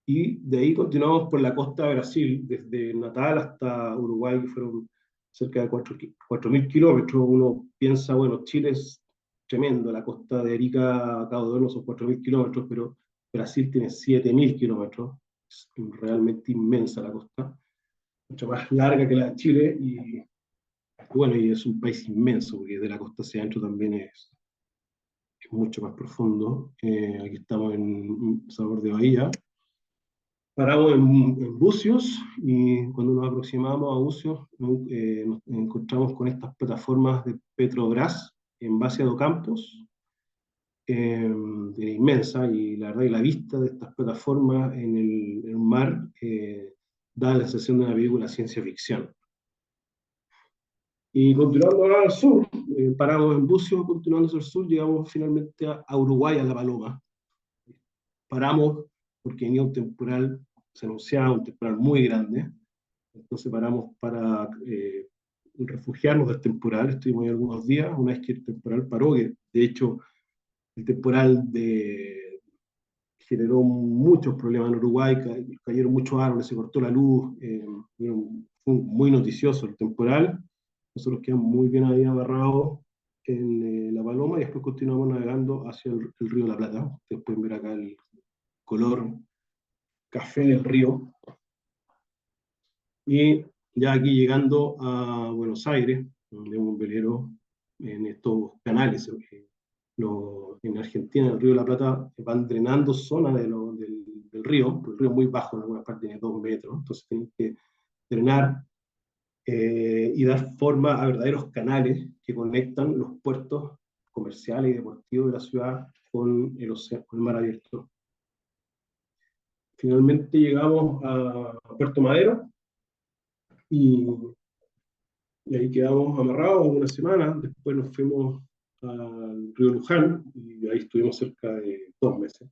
y de ahí continuamos por la costa de Brasil, desde Natal hasta Uruguay, que fueron cerca de 4.000 kilómetros. Uno piensa, bueno, Chile es tremendo, la costa de Arica a Cabo de Hornos son 4.000 kilómetros, pero Brasil tiene 7.000 kilómetros, es realmente inmensa la costa, mucho más larga que la de Chile, y bueno, y es un país inmenso, porque de la costa hacia adentro también es mucho más profundo. Aquí estamos en Sabor de Bahía. Paramos en Bucios, y cuando nos aproximamos a Bucios nos encontramos con estas plataformas de Petrobras en base a Docampos, era inmensa, y la verdad que la vista de estas plataformas en el mar da la sensación de una película de ciencia ficción. Y continuando al sur, paramos en Bucios, continuando hacia el sur, llegamos finalmente a Uruguay, a La Paloma. Paramos porque venía un temporal, se anunciaba un temporal muy grande, entonces paramos para refugiarnos del temporal. Estuvimos ahí algunos días, una vez que el temporal paró, que de hecho el temporal generó muchos problemas en Uruguay, cayeron muchos árboles, se cortó la luz, fue muy noticioso el temporal. Nosotros quedamos muy bien ahí agarrados en La Paloma, y después continuamos navegando hacia el río de la Plata. Ustedes pueden ver acá el color café del río. Y ya aquí llegando a Buenos Aires, donde un velero en estos canales, en Argentina, el río de la Plata, van drenando zonas del río. El río es muy bajo, en algunas partes tiene 2 metros, entonces tienen que drenar y dar forma a verdaderos canales que conectan los puertos comerciales y deportivos de la ciudad con el océano, con el mar abierto. Finalmente llegamos a Puerto Madero, y ahí quedamos amarrados una semana. Después nos fuimos al río Luján, y ahí estuvimos cerca de 2 meses,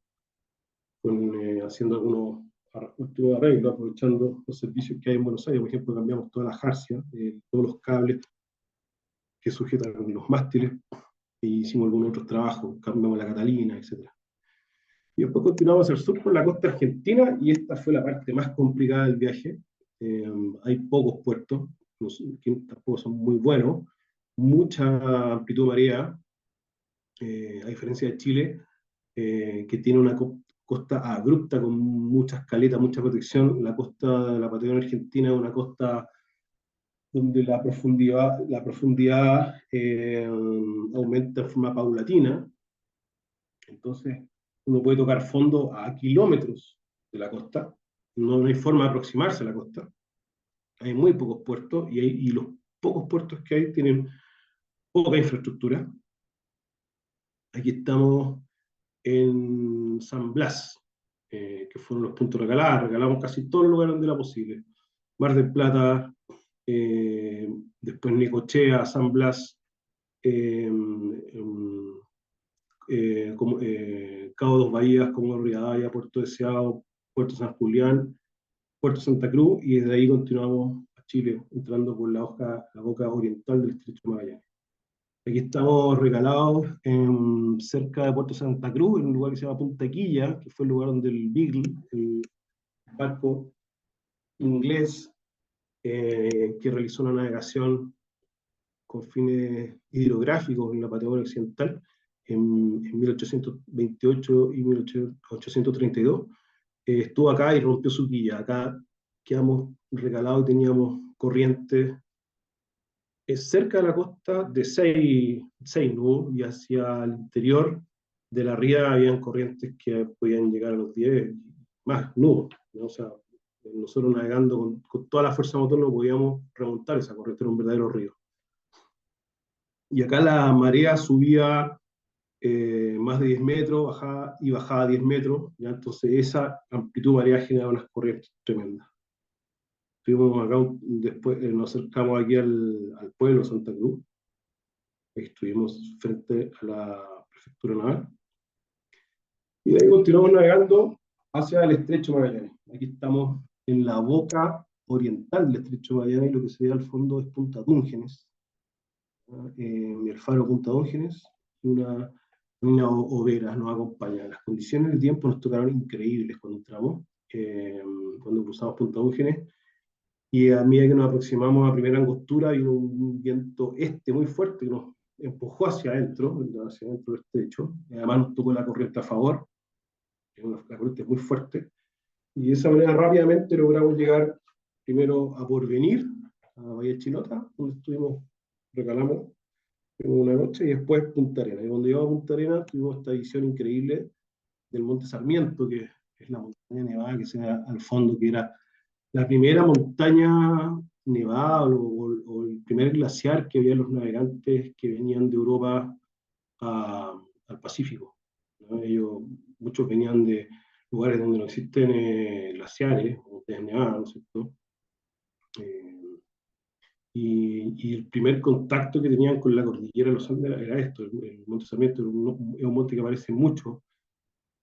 haciendo algunos últimos arreglos, aprovechando los servicios que hay en Buenos Aires. Por ejemplo, cambiamos toda la jarcia, todos los cables que sujetan los mástiles, e hicimos algunos otros trabajos, cambiamos la Catalina, etc. Y después continuamos hacia el sur por la costa argentina, y esta fue la parte más complicada del viaje. Hay pocos puertos, que tampoco son muy buenos, mucha amplitud de marea, a diferencia de Chile, que tiene una costa abrupta con muchas caletas, mucha protección. La costa de la Patagonia Argentina es una costa donde la profundidad aumenta de forma paulatina, entonces uno puede tocar fondo a kilómetros de la costa, no hay forma de aproximarse a la costa, hay muy pocos puertos y los pocos puertos que hay tienen poca infraestructura. Aquí estamos en San Blas, que fueron los puntos regalados, regalamos casi todos los lugares donde era posible. Mar del Plata, después Necochea, San Blas, eh, Cabo Dos Bahías, como Rivadavia, Puerto Deseado, Puerto San Julián, Puerto Santa Cruz, y desde ahí continuamos a Chile, entrando por la boca oriental del Estrecho de Magallanes. Aquí estamos regalados cerca de Puerto Santa Cruz, en un lugar que se llama Punta Quilla, que fue el lugar donde el Beagle, el barco inglés que realizó una navegación con fines hidrográficos en la Patagonia Occidental en 1828 y 1832, estuvo acá y rompió su quilla. Acá quedamos regalados y teníamos corrientes cerca de la costa de 6 nudos, y hacia el interior de la ría habían corrientes que podían llegar a los 10 más nudos, ¿no? O sea, nosotros navegando con toda la fuerza motor no podíamos remontar esa corriente, era un verdadero río. Y acá la marea subía más de 10 metros, bajaba 10 metros, ¿ya? Entonces esa amplitud de marea generaba unas corrientes tremendas. Estuvimos acá, después nos acercamos aquí al pueblo Santa Cruz, estuvimos frente a la prefectura naval, y de ahí continuamos navegando hacia el estrecho Magallanes. Aquí estamos en la boca oriental del estrecho Magallanes, y lo que se ve al fondo es Punta Túngenes, el faro Punta Túngenes, y una overa nos acompaña. Las condiciones del tiempo nos tocaron increíbles cuando entramos, cuando cruzamos Punta Túngenes, y a medida que nos aproximamos a primera angostura vino un viento muy fuerte que nos empujó hacia adentro del estrecho, y además nos tocó la corriente a favor, la corriente es muy fuerte, y de esa manera rápidamente logramos llegar primero a Porvenir, a Bahía Chilota, donde recalamos una noche, y después Punta Arenas. Y cuando llegamos a Punta Arenas tuvimos esta visión increíble del Monte Sarmiento, que es la montaña nevada que se ve al fondo, que era la primera montaña nevada o el primer glaciar que había los navegantes que venían de Europa al Pacífico, ¿no? Muchos venían de lugares donde no existen glaciares, montañas nevadas, ¿no es cierto? Y el primer contacto que tenían con la cordillera de los Andes era esto, el Monte Sarmiento. Es un monte que aparece mucho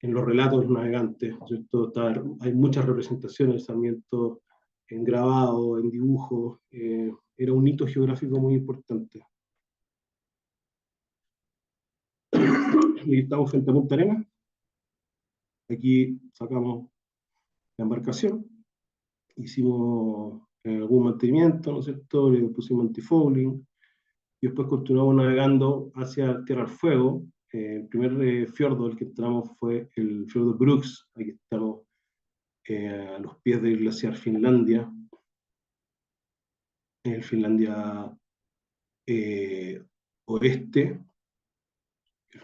en los relatos de los navegantes, ¿no es cierto? Hay muchas representaciones de Sarmiento en grabado, en dibujos, era un hito geográfico muy importante. Y estamos frente a Punta Arenas, aquí sacamos la embarcación, hicimos algún mantenimiento, ¿no es cierto? Le pusimos antifouling, y después continuamos navegando hacia Tierra del Fuego. El primer fiordo al que entramos fue el fiordo Brooks, aquí estamos a los pies del glaciar Finlandia, el Finlandia oeste, el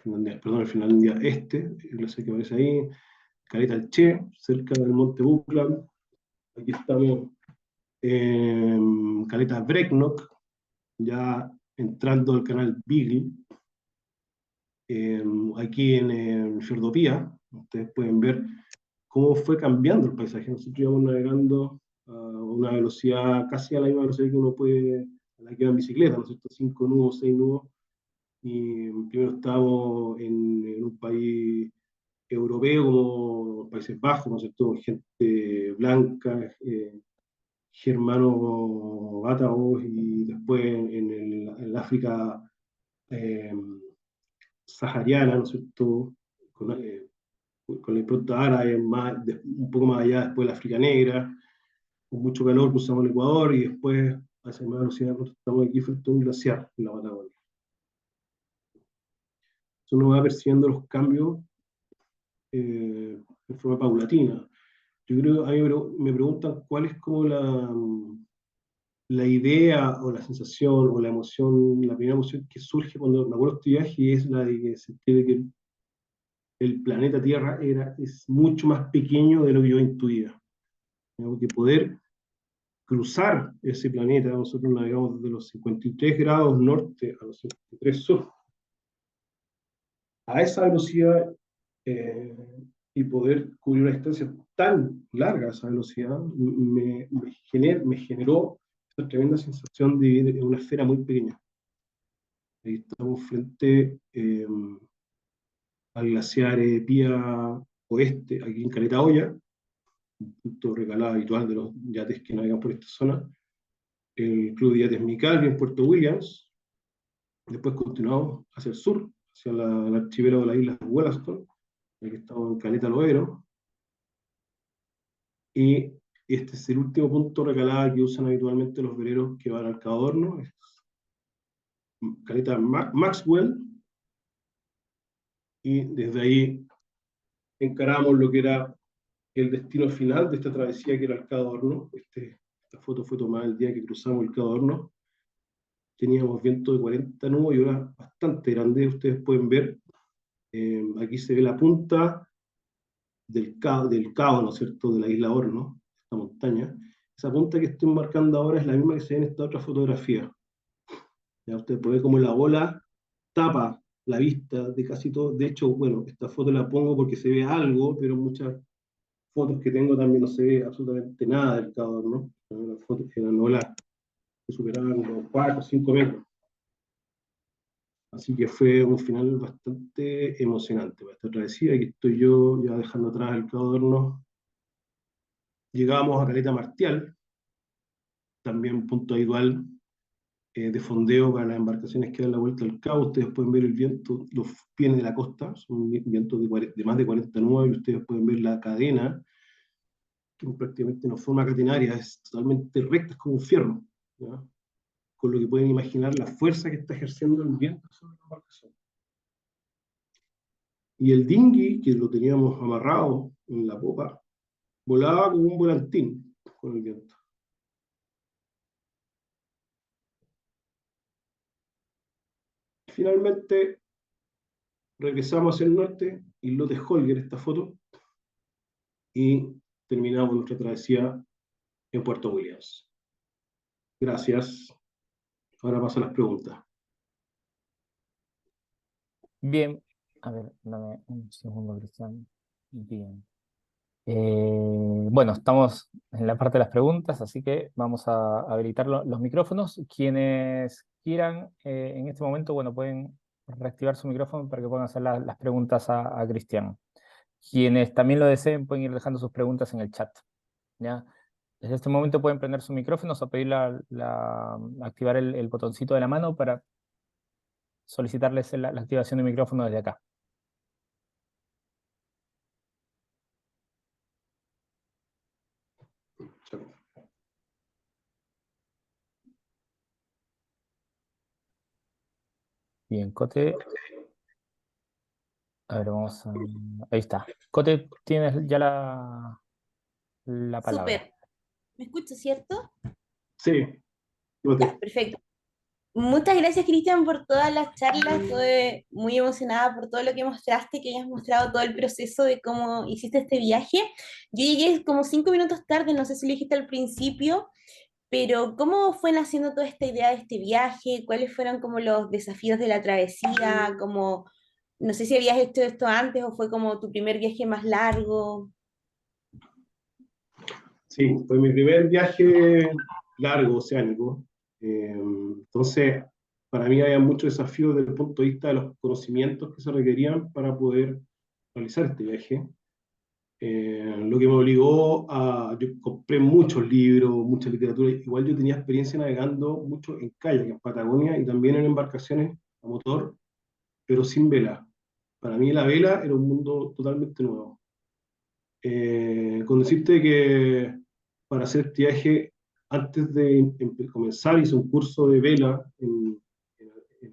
Finlandia este, el glaciar que aparece ahí, Caleta del Che, cerca del monte Buckland. Aquí estamos en Caleta Brecknock, ya entrando al canal Beagle. Aquí en Fiordopía, ustedes pueden ver cómo fue cambiando el paisaje. Nosotros íbamos navegando a una velocidad casi a la misma velocidad que uno puede, a la que va en bicicleta, ¿no es cierto? 5 nudos, 6 nudos. Y primero estábamos en un país europeo como Países Bajos, ¿no es cierto? Gente blanca, germanos bátavos, y después en el África sahariana, ¿no es cierto? Con la impronta árabe, un poco más allá, después la África Negra, con mucho calor cruzamos el Ecuador, y después a esa misma velocidad, nosotros estamos aquí frente a un glaciar en la Patagonia. Entonces uno va percibiendo los cambios de forma paulatina. Yo creo, a mí me preguntan cuál es como la idea o la sensación o la emoción, la primera emoción que surge cuando me acuerdo de este viaje, y es la de que sentir que el planeta Tierra es mucho más pequeño de lo que yo intuía. Tengo que poder cruzar ese planeta, nosotros navegamos desde los 53 grados norte a los 53 sur, a esa velocidad, eh, y poder cubrir una distancia tan larga a esa velocidad, me generó esa tremenda sensación de vivir en una esfera muy pequeña. Ahí estamos frente al glaciar Pía Oeste, aquí en Caleta Olla, un punto recalado habitual de los yates que navegan por esta zona, el Club de Yates Micalvi en Puerto Williams. Después continuamos hacia el sur, hacia el archipiélago de las Islas Wollaston, aquí estamos en Caleta Loero, y este es el último punto recalado que usan habitualmente los veleros que van al Cabo Horno, es Caleta Maxwell, y desde ahí encaramos lo que era el destino final de esta travesía, que era el Cabo Horno. Esta foto fue tomada el día que cruzamos el Cabo Horno. Teníamos viento de 40 nudos y olas bastante grandes. Ustedes pueden ver, aquí se ve la punta del cabo, ¿no es cierto?, de la isla Horno, esta montaña. Esa punta que estoy marcando ahora es la misma que se ve en esta otra fotografía. Ya ustedes pueden ver cómo la ola tapa la vista de casi todo. De hecho, bueno, esta foto la pongo porque se ve algo, pero muchas fotos que tengo también no se ve absolutamente nada del cabo, ¿no? Las fotos eran olas que superaban los 4 o 5 metros. Así que fue un final bastante emocionante para esta travesía. Aquí estoy yo ya dejando atrás el Cabo de Hornos. Llegamos a Caleta Martial, también un punto habitual de fondeo para las embarcaciones que dan la vuelta al cabo. Ustedes pueden ver el viento, los pienes de la costa, son vientos de más de 40 nudos, y ustedes pueden ver la cadena, que prácticamente no forma catenaria, es totalmente recta, es como un fierro, ¿ya? Con lo que pueden imaginar la fuerza que está ejerciendo el viento sobre la embarcación. Y el dinghy, que lo teníamos amarrado en la popa, volaba como un volantín con el viento. Finalmente regresamos hacia el norte, islote Holger, esta foto, y terminamos nuestra travesía en Puerto Williams. Gracias. Ahora paso a las preguntas. Bien, a ver, dame un segundo, Cristian. Bien. Bueno, estamos en la parte de las preguntas, así que vamos a habilitar los micrófonos. Quienes quieran, en este momento, bueno, pueden reactivar su micrófono para que puedan hacer las preguntas a Cristian. Quienes también lo deseen pueden ir dejando sus preguntas en el chat, ¿ya? Desde este momento pueden prender sus micrófonos o pedir activar el botoncito de la mano para solicitarles la activación de micrófono desde acá. Bien, Cote. A ver, vamos a... Ahí está. Cote, tienes ya la palabra. Súper. ¿Me escucho, cierto? Sí, Ya, perfecto. Muchas gracias, Cristian, por todas las charlas. Estoy muy emocionada por todo lo que mostraste, que hayas mostrado todo el proceso de cómo hiciste este viaje. Yo llegué como 5 minutos tarde, no sé si lo dijiste al principio, pero ¿cómo fue naciendo toda esta idea de este viaje? ¿Cuáles fueron como los desafíos de la travesía? Como, no sé si habías hecho esto antes o fue como tu primer viaje más largo. sí, fue mi primer viaje largo, oceánico. Entonces, para mí había muchos desafíos desde el punto de vista de los conocimientos que se requerían para poder realizar este viaje. Lo que me obligó a... Yo compré muchos libros, mucha literatura. Igual yo tenía experiencia navegando mucho en kayak, en Patagonia, y también en embarcaciones a motor, pero sin vela. Para mí la vela era un mundo totalmente nuevo. Con decirte que para hacer este viaje antes de comenzar hice un curso de vela en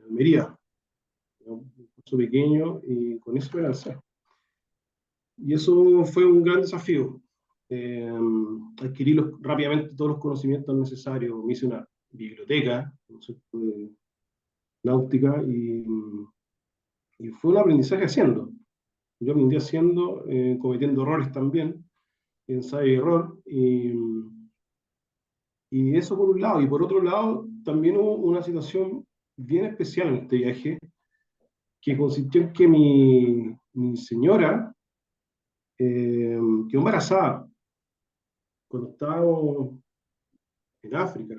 Almería, un curso pequeño, y con eso me lancé. Y eso fue un gran desafío. Adquirí rápidamente todos los conocimientos necesarios. Me hice una biblioteca, ¿no es cierto?, de náutica, y fue un aprendizaje haciendo. Yo aprendí haciendo, cometiendo errores también, ensayo y error, y eso por un lado. Y por otro lado, también hubo una situación bien especial en este viaje, que consistió en que mi señora quedó embarazada cuando estábamos en África.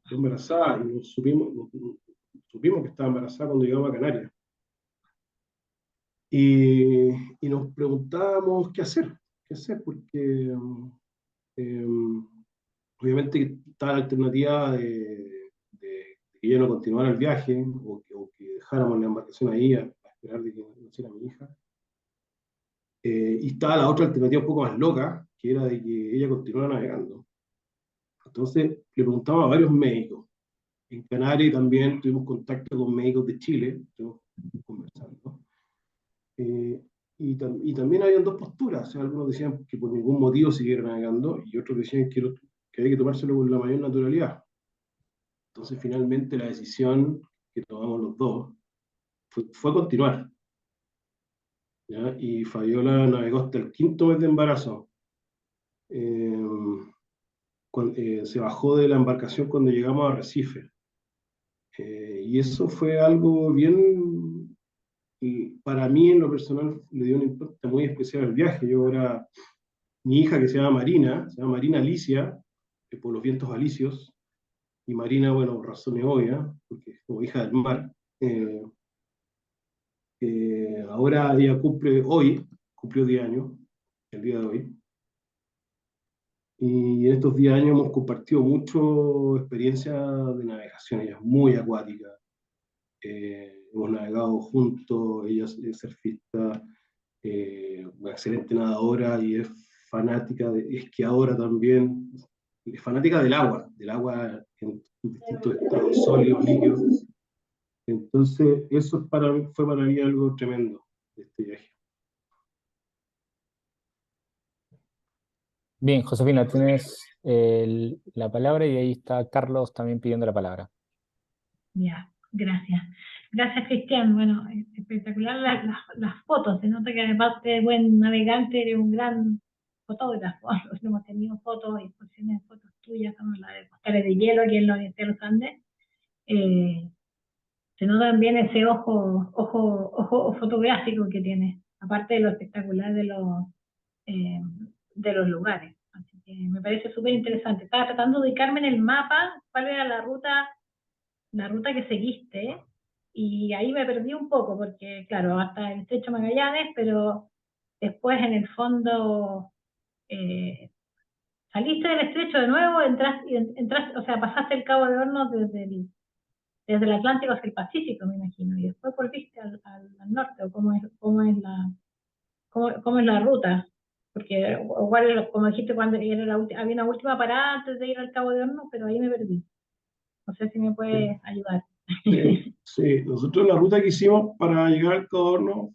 Quedó embarazada y supimos que estaba embarazada cuando llegamos a Canarias. Y nos preguntábamos qué hacer, porque eh, obviamente estaba la alternativa de que ella no continuara el viaje, o que dejáramos la embarcación ahí a esperar de que naciera mi hija. Y estaba la otra alternativa un poco más loca, que era de que ella continuara navegando. Entonces le preguntamos a varios médicos. En Canarias también tuvimos contacto con médicos de Chile, estuvimos conversando. Y también habían dos posturas. O sea, algunos decían que por ningún motivo siguiera navegando, y otros decían que había que tomárselo con la mayor naturalidad. Entonces, finalmente, la decisión que tomamos los dos fue continuar, ¿ya? Y Fabiola navegó hasta el 5.º mes de embarazo. Se bajó de la embarcación cuando llegamos a Recife. Y eso fue algo bien, y para mí en lo personal le dio un impacto muy especial al viaje. Mi hija, que se llama Marina Alicia, por los vientos alisios, y Marina, bueno, por razones obvias, porque es como hija del mar. Ahora ella cumplió 10 años, el día de hoy. Y en estos 10 años hemos compartido mucho experiencia de navegación. Ella es muy acuática. Hemos navegado juntos, ella es surfista, una excelente nadadora, y es fanática, esquiadora también. Es fanática del agua en distintos estados, sólidos, líquidos. Entonces, eso fue para mí algo tremendo de este viaje. Bien, Josefina, tienes la palabra, y ahí está Carlos también pidiendo la palabra. Ya, gracias. Gracias, Cristian. Bueno, espectacular las fotos. Se nota que además de buen navegante, eres un gran fotógrafo. Hemos tenido fotos y exposiciones de fotos tuyas, como la de postales de hielo aquí en la Universidad de los Andes. Se nota también ese ojo fotográfico que tienes, aparte de lo espectacular de los lugares. Así que me parece súper interesante. Estaba tratando de ubicarme en el mapa cuál era la ruta que seguiste, y ahí me perdí un poco, porque claro, hasta el estrecho Magallanes, pero después en el fondo saliste del estrecho de nuevo, entraste, o sea, pasaste el Cabo de Hornos desde el Atlántico hacia el Pacífico, me imagino, y después volviste al norte, o cómo es la ruta. Porque igual, como dijiste, cuando había una última parada antes de ir al Cabo de Hornos, pero ahí me perdí. No sé si me puedes ayudar. Sí, nosotros la ruta que hicimos para llegar al Cabo Hornos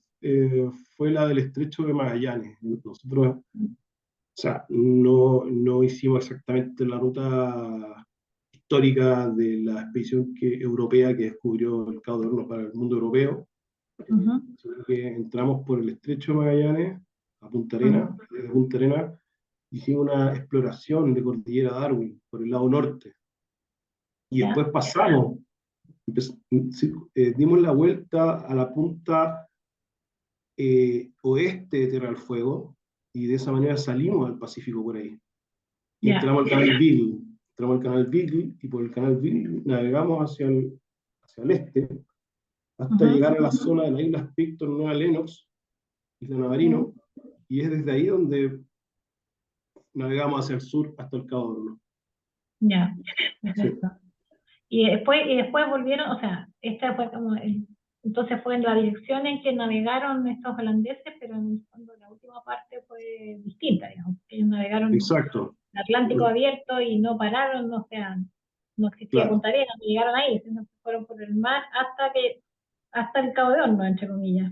fue la del estrecho de Magallanes. Nosotros, o sea, no hicimos exactamente la ruta histórica de la expedición europea que descubrió el Cabo de Hornos para el mundo europeo, sino que entramos por el estrecho de Magallanes a Punta Arenas. Desde Punta Arenas hicimos una exploración de Cordillera Darwin por el lado norte, y después pasamos, dimos la vuelta a la punta oeste de Tierra del Fuego, y de esa manera salimos al Pacífico por ahí. Y entramos al canal Beagle, y por el canal Beagle navegamos hacia el este, hasta llegar a la zona de las Islas Picton, Nueva Lennox, Isla Navarino, y es desde ahí donde navegamos hacia el sur hasta el Cabo de Hornos. Ya, perfecto. Sí. Y después volvieron, o sea, esta fue como entonces fue en la dirección en que navegaron estos holandeses, pero en el fondo la última parte fue distinta, digamos, que ellos navegaron. Exacto. el Atlántico Bueno, abierto y no pararon, o sea, no existía claro, Punta Arenas, no llegaron ahí, sino que fueron por el mar hasta el Cabo de Horno, entre comillas,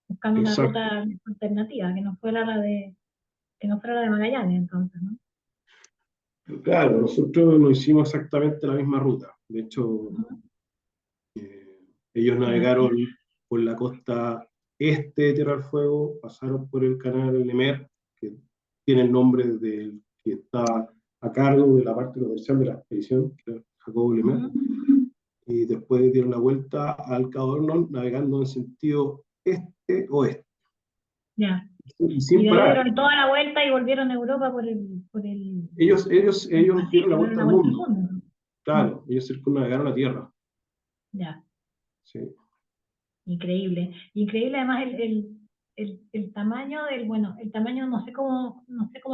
buscando una exacto. ruta alternativa, que no fuera la de Magallanes, entonces, ¿no? Claro, nosotros no hicimos exactamente la misma ruta. De hecho, Ujú. ellos Ya, navegaron por la costa este de Tierra del Fuego, pasaron por el canal Lemer, que tiene el nombre del que estaba a cargo de la parte comercial de la expedición, que era Jacobo Lemer, ujú, y después dieron la vuelta al Cabo Hornos navegando en sentido este-oeste, ya. y Y sin de ahí parar. dieron toda la vuelta y volvieron a Europa el Ellos dieron la Pacífico, dieron vuelta la al vuelta al mundo, mundo, ¿no? Mm, claro, ellos circunnavegaron la Tierra. ya. Sí. Increíble. Increíble además el tamaño bueno, el tamaño, no sé cómo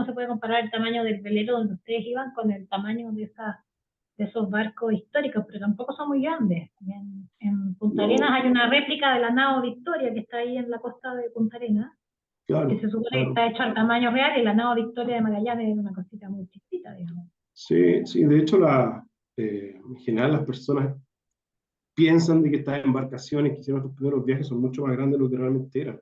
se puede comparar el tamaño del velero donde ustedes iban con el tamaño de esos barcos históricos, pero tampoco son muy grandes. En Punta Arenas No, hay una réplica de la nao Victoria que está ahí en la costa de Punta Arenas, que claro, se supone que claro. está hecha al tamaño real, y la nao Victoria de Magallanes es una cosita muy chiquita, digamos. Sí, sí, de hecho, en general las personas piensan de que estas embarcaciones que hicieron estos primeros viajes son mucho más grandes de lo que realmente eran.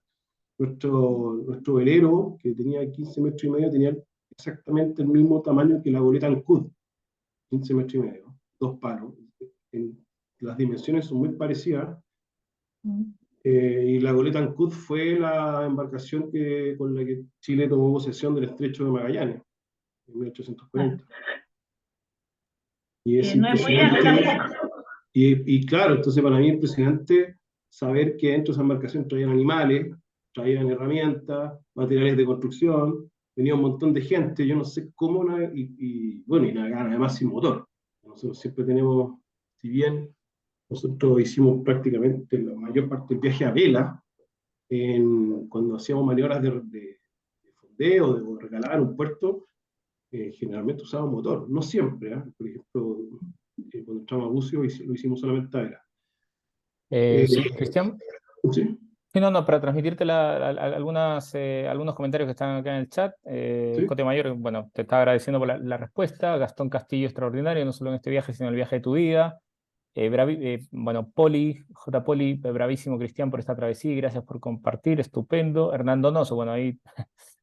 Nuestro velero, que tenía 15 metros y medio, tenía exactamente el mismo tamaño que la goleta Ancud, 15 metros y medio, dos palos. En- las dimensiones son muy parecidas, Mm. y la goleta Ancud fue la embarcación con la que Chile tomó posesión del estrecho de Magallanes en Claro. 1840. Y es Que no es muy grande impresionante. tampoco. Y claro, entonces para mí es impresionante saber que dentro de esa embarcación traían animales, traían herramientas, materiales de construcción, venía un montón de gente, yo no sé cómo, bueno, y navegaban además sin motor. Nosotros siempre tenemos, si bien nosotros hicimos prácticamente la mayor parte del viaje a vela, cuando hacíamos maniobras de fondeo, de recalar un puerto, generalmente usábamos motor, no siempre, ¿eh? Por ejemplo, cuando entramos a Bucio lo hicimos solamente a vela. Sí, Cristian. Sí, Sí, no, no, para transmitirte algunos comentarios que están acá en el chat. sí, Cote Mayor, bueno, te está agradeciendo por la respuesta. Gastón Castillo, extraordinario, no solo en este viaje, sino en el viaje de tu vida. Bueno, J. Poli, bravísimo Cristian por esta travesía y gracias por compartir, estupendo. Hernando Noso, bueno, ahí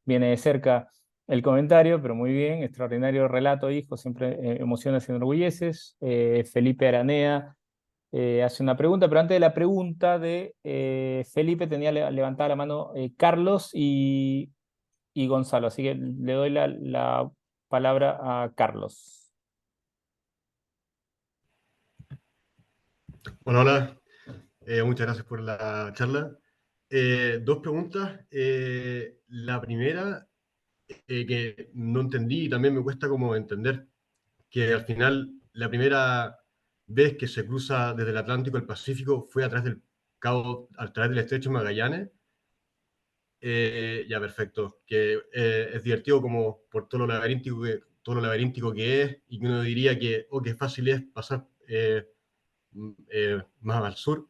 viene de cerca el comentario, pero muy bien, extraordinario relato, hijo, siempre emocionas y enorgulleces. Felipe Aranea hace una pregunta, pero antes de la pregunta de Felipe tenía levantada la mano Carlos y Gonzalo, así que le doy la palabra a Carlos. Hola, hola. Muchas gracias por la charla. Dos preguntas. La primera, que no entendí y también me cuesta como entender, que al final la primera vez que se cruza desde el Atlántico al Pacífico fue a través del cabo, a través del estrecho de Magallanes. Ya, perfecto. Que es divertido como por todo lo laberíntico que es, y que uno diría que, oh, qué fácil es pasar más al sur.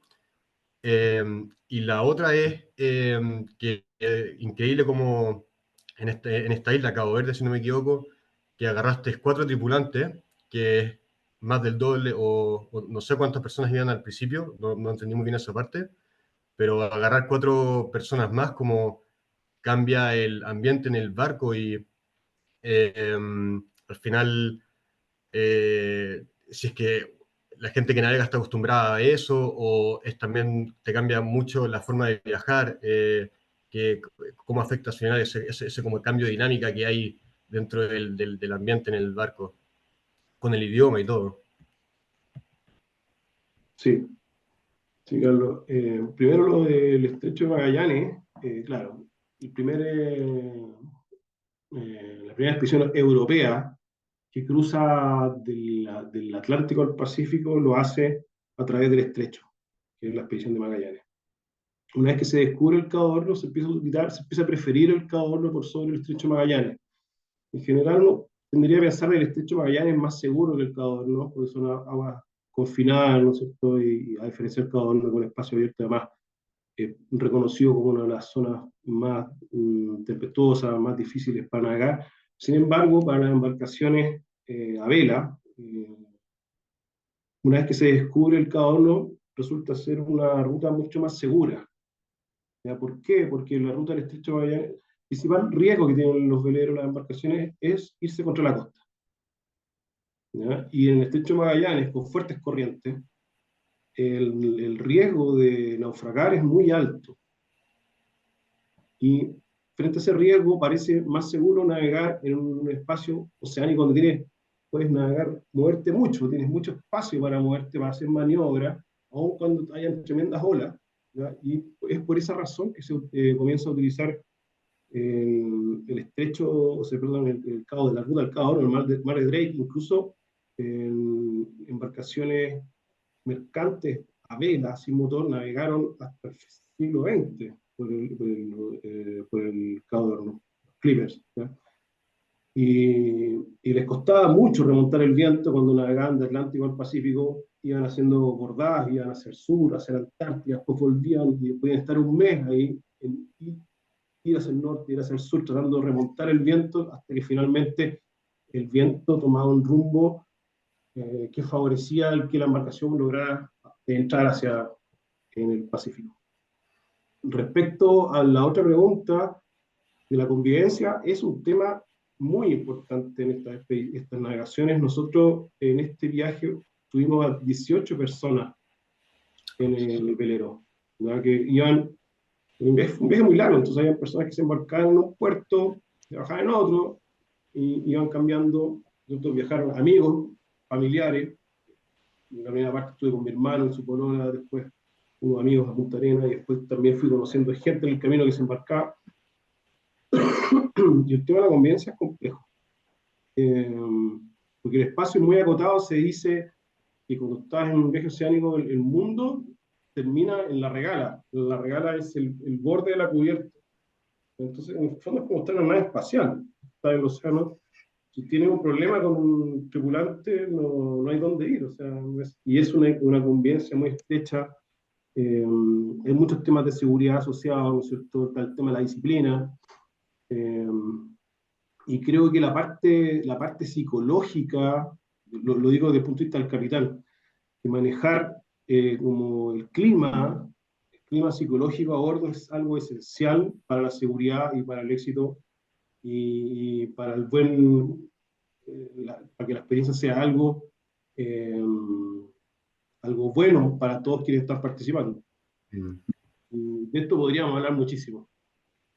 Y la otra es que increíble como en esta isla, Cabo Verde, si no me equivoco, que agarraste 4 tripulantes, que es más del doble, o no sé cuántas personas iban al principio, no entendí muy bien esa parte, pero agarrar 4 personas más como cambia el ambiente en el barco y al final si es que la gente que navega está acostumbrada a eso, o es también te cambia mucho la forma de viajar, cómo afecta al final ese como cambio de dinámica que hay dentro del ambiente en el barco, con el idioma y todo. sí, sí, Carlos. Primero lo del estrecho de Magallanes, claro, el la primera expedición europea que cruza del Atlántico al Pacífico lo hace a través del estrecho, que es la expedición de Magallanes. Una vez que se descubre el Cabo Horno, se empieza a preferir el Cabo Horno por sobre el estrecho de Magallanes. En general, uno tendría que pensar que el estrecho de Magallanes es más seguro que el Cabo Horno, porque son aguas confinadas, ¿no es cierto? Y a diferencia del Cabo Horno, con espacio abierto, además, reconocido como una de las zonas más tempestuosas, más difíciles para navegar. Sin embargo, para las embarcaciones a vela, una vez que se descubre el Cabo Horno, resulta ser una ruta mucho más segura. ¿Ya? ¿Por qué? Porque la ruta del Estrecho de Magallanes, el principal riesgo que tienen los veleros, las embarcaciones, es irse contra la costa. ¿Ya? Y en el Estrecho de Magallanes, con fuertes corrientes, el riesgo de naufragar es muy alto. Y frente a ese riesgo parece más seguro navegar en un espacio oceánico donde puedes navegar, moverte mucho, tienes mucho espacio para moverte, para hacer maniobras, aun cuando hayan tremendas olas. ¿Ya? Y es por esa razón que se comienza a utilizar el estrecho, o sea, perdón, el cabo de la ruta del Cabo Horno, el mar de Drake, incluso en embarcaciones mercantes a vela, sin motor, navegaron hasta el siglo XX por el Cabo de Hornos, Clippers. ¿Ya? Y les costaba mucho remontar el viento cuando navegaban del Atlántico al Pacífico, iban haciendo bordadas, iban hacia el sur, hacia la Antártida, después volvían y podían estar un mes ahí, ir hacia el norte, ir hacia el sur, tratando de remontar el viento, hasta que finalmente el viento tomaba un rumbo que favorecía el que la embarcación lograra entrar hacia en el Pacífico. Respecto a la otra pregunta de la convivencia, es un tema muy importante en estas navegaciones. Nosotros en este viaje tuvimos a 18 personas en el velero, ¿verdad? Que iban, un viaje muy largo, entonces había personas que se embarcaban en un puerto, se bajaban en otro, y iban cambiando. Nosotros viajaron amigos, familiares. En la primera parte estuve con mi hermano en su polola, después unos amigos a Punta Arenas, y después también fui conociendo gente en el camino que se embarcaba. Y el tema de la convivencia es complejo. Porque el espacio es muy acotado. Se dice que cuando estás en un viaje oceánico, el mundo termina en la regala. La regala es el borde de la cubierta. Entonces, en el fondo es como estar en una nave espacial. Está en el océano. Si tienes un problema con un tripulante, no hay dónde ir. O sea, y es una convivencia muy estrecha. Hay muchos temas de seguridad asociados, ¿no es cierto? Está el tema de la disciplina. Y creo que la parte psicológica, lo digo desde el punto de vista del capitán, de manejar como el clima psicológico a bordo es algo esencial para la seguridad y para el éxito y para el para que la experiencia sea algo bueno para todos quienes están participando. Y de esto podríamos hablar muchísimo.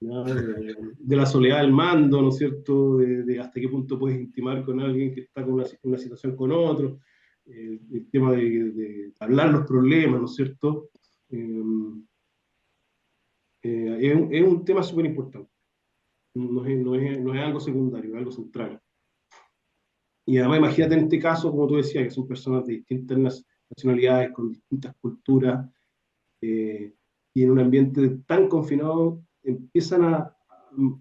De la soledad del mando, ¿no es cierto? De hasta qué punto puedes intimar con alguien que está con una situación con otro, el tema de hablar los problemas, ¿no es cierto? Es un tema súper importante. No es algo secundario, es algo central. Y además imagínate en este caso, como tú decías, que son personas de distintas nacionalidades, con distintas culturas, y en un ambiente tan confinado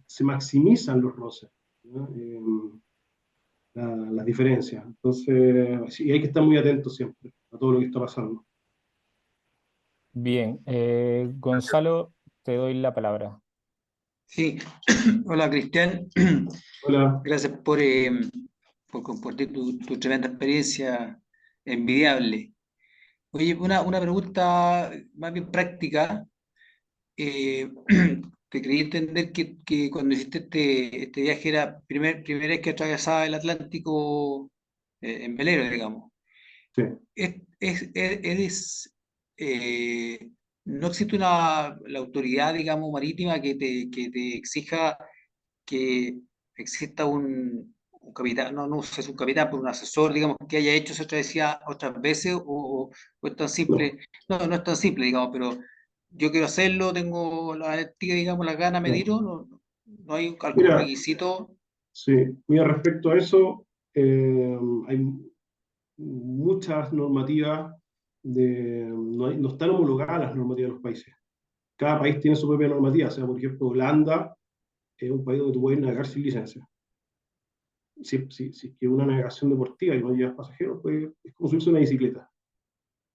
se maximizan los roces, ¿no? Las diferencias. Entonces, sí, hay que estar muy atentos siempre a todo lo que está pasando. Bien, Gonzalo, te doy la palabra. Sí, hola Cristian, Hola. gracias por compartir tu tremenda experiencia envidiable. Oye, una pregunta más bien práctica. Te creí entender que cuando hiciste este viaje era primera vez que atravesaba el Atlántico en velero, digamos. Sí. ¿Eres, no existe la autoridad, digamos, marítima que te exija que exista un capitán, no sé si es un capitán, pero un asesor, digamos, que haya hecho esa travesía otras veces, o es tan simple? No es tan simple, digamos, pero yo quiero hacerlo, tengo la valentía, digamos, las ganas, me tiro, no hay algún Mira, requisito. sí, mira, respecto a eso, hay muchas normativas, no están homologadas las normativas de los países. Cada país tiene su propia normativa. O sea, por ejemplo, Holanda es un país donde tú puedes navegar sin licencia. Si es que una navegación deportiva y no llevas pasajeros, pues es como subirse a una bicicleta,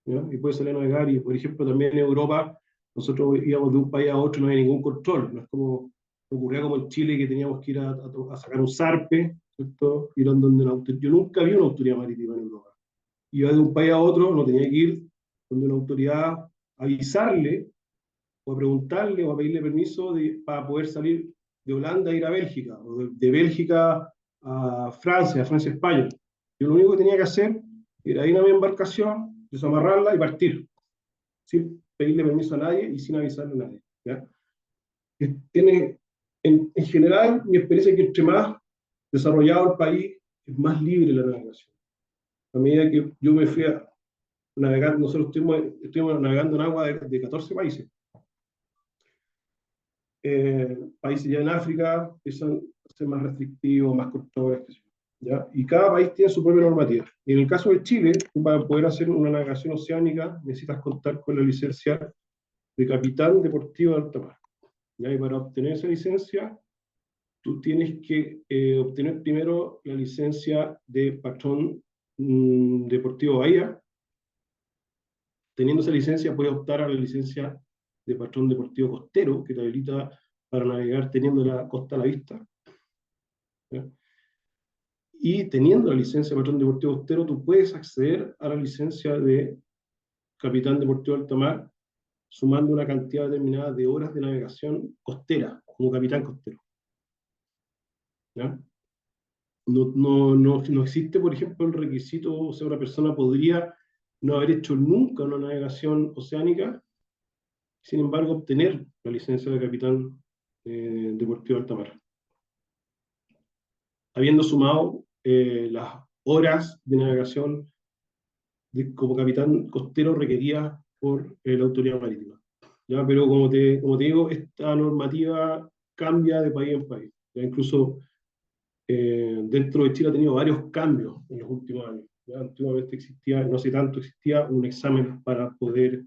¿ya? Y puedes salir a navegar. Y, por ejemplo, también en Europa, nosotros íbamos de un país a otro, no hay ningún control. No es como ocurría como en Chile, que teníamos que ir a sacar un zarpe, ¿cierto? Ir a donde yo nunca vi una autoridad marítima en Europa. Iba de un país a otro, no tenía que ir donde una autoridad a avisarle, o a preguntarle, o a pedirle permiso para poder salir de Holanda e ir a Bélgica, o de Bélgica a Francia, España. Yo lo único que tenía que hacer era ir a mi embarcación, desamarrarla y partir, sin pedirle permiso a nadie y sin avisarle a nadie. ¿Ya? Tiene, en general, mi experiencia es que entre más desarrollado el país, es más libre la navegación. A medida que yo me fui a navegar, nosotros estuvimos navegando en agua de 14 países. Países ya en África que son más restrictivos, más controversiales, ¿ya? Y cada país tiene su propia normativa. Y en el caso de Chile, para poder hacer una navegación oceánica, necesitas contar con la licencia de capitán deportivo de alta mar. ¿Ya? Y para obtener esa licencia, tú tienes que obtener primero la licencia de patrón deportivo Bahía. Teniendo esa licencia, puedes optar a la licencia de patrón deportivo costero, que te habilita para navegar teniendo la costa a la vista. ¿Ya? Y teniendo la licencia de patrón deportivo costero, tú puedes acceder a la licencia de capitán deportivo de alta mar, sumando una cantidad determinada de horas de navegación costera, como capitán costero. ¿Ya? No existe, por ejemplo, el requisito, o sea, una persona podría no haber hecho nunca una navegación oceánica, sin embargo, obtener la licencia de capitán deportivo de alta mar, habiendo sumado las horas de navegación como capitán costero requeridas por la autoridad marítima. ¿Ya? Pero como te digo, esta normativa cambia de país en país. ¿Ya? Incluso dentro de Chile ha tenido varios cambios en los últimos años. ¿Ya? Antiguamente existía, no hace tanto, existía un examen para poder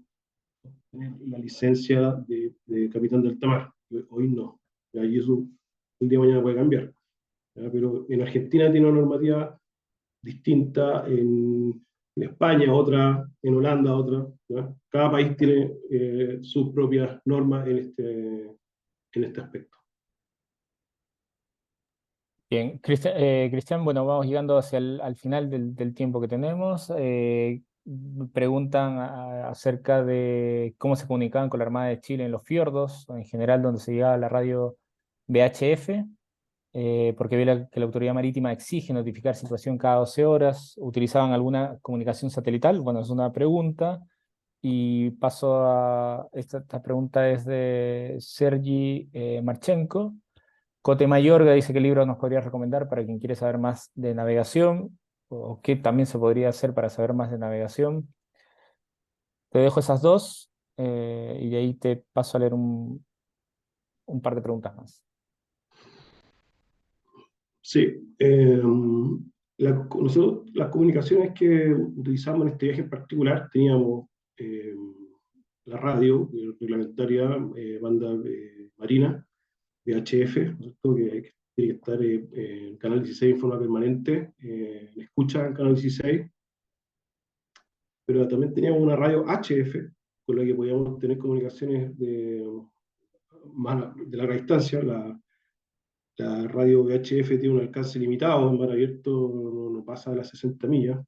tener la licencia de capitán de alta mar. Hoy no. ¿Ya? Y eso el día de mañana puede cambiar. ¿Ya? Pero en Argentina tiene una normativa distinta, en España otra, en Holanda otra. ¿Ya? Cada país tiene sus propias normas en este aspecto. Bien, Cristian, bueno, vamos llegando hacia al final del tiempo que tenemos. Preguntan acerca de cómo se comunicaban con la Armada de Chile en los fiordos, o en general donde se llegaba la radio VHF, porque ve que la autoridad marítima exige notificar situación cada 12 horas. ¿Utilizaban alguna comunicación satelital? Bueno, es una pregunta. Y paso a esta pregunta es de Sergi Marchenko. Cote Mayorga dice qué libro nos podría recomendar para quien quiere saber más de navegación, o qué también se podría hacer para saber más de navegación. Te dejo esas dos y de ahí te paso a leer un par de preguntas más. Sí, nosotros las comunicaciones que utilizamos en este viaje en particular, teníamos la radio reglamentaria, banda marina, VHF, ¿no? Que tiene que estar en Canal 16 en forma permanente, escucha en Canal 16, pero también teníamos una radio HF, con la que podíamos tener comunicaciones de larga distancia. La radio VHF tiene un alcance limitado, en mar abierto no pasa de las 60 millas,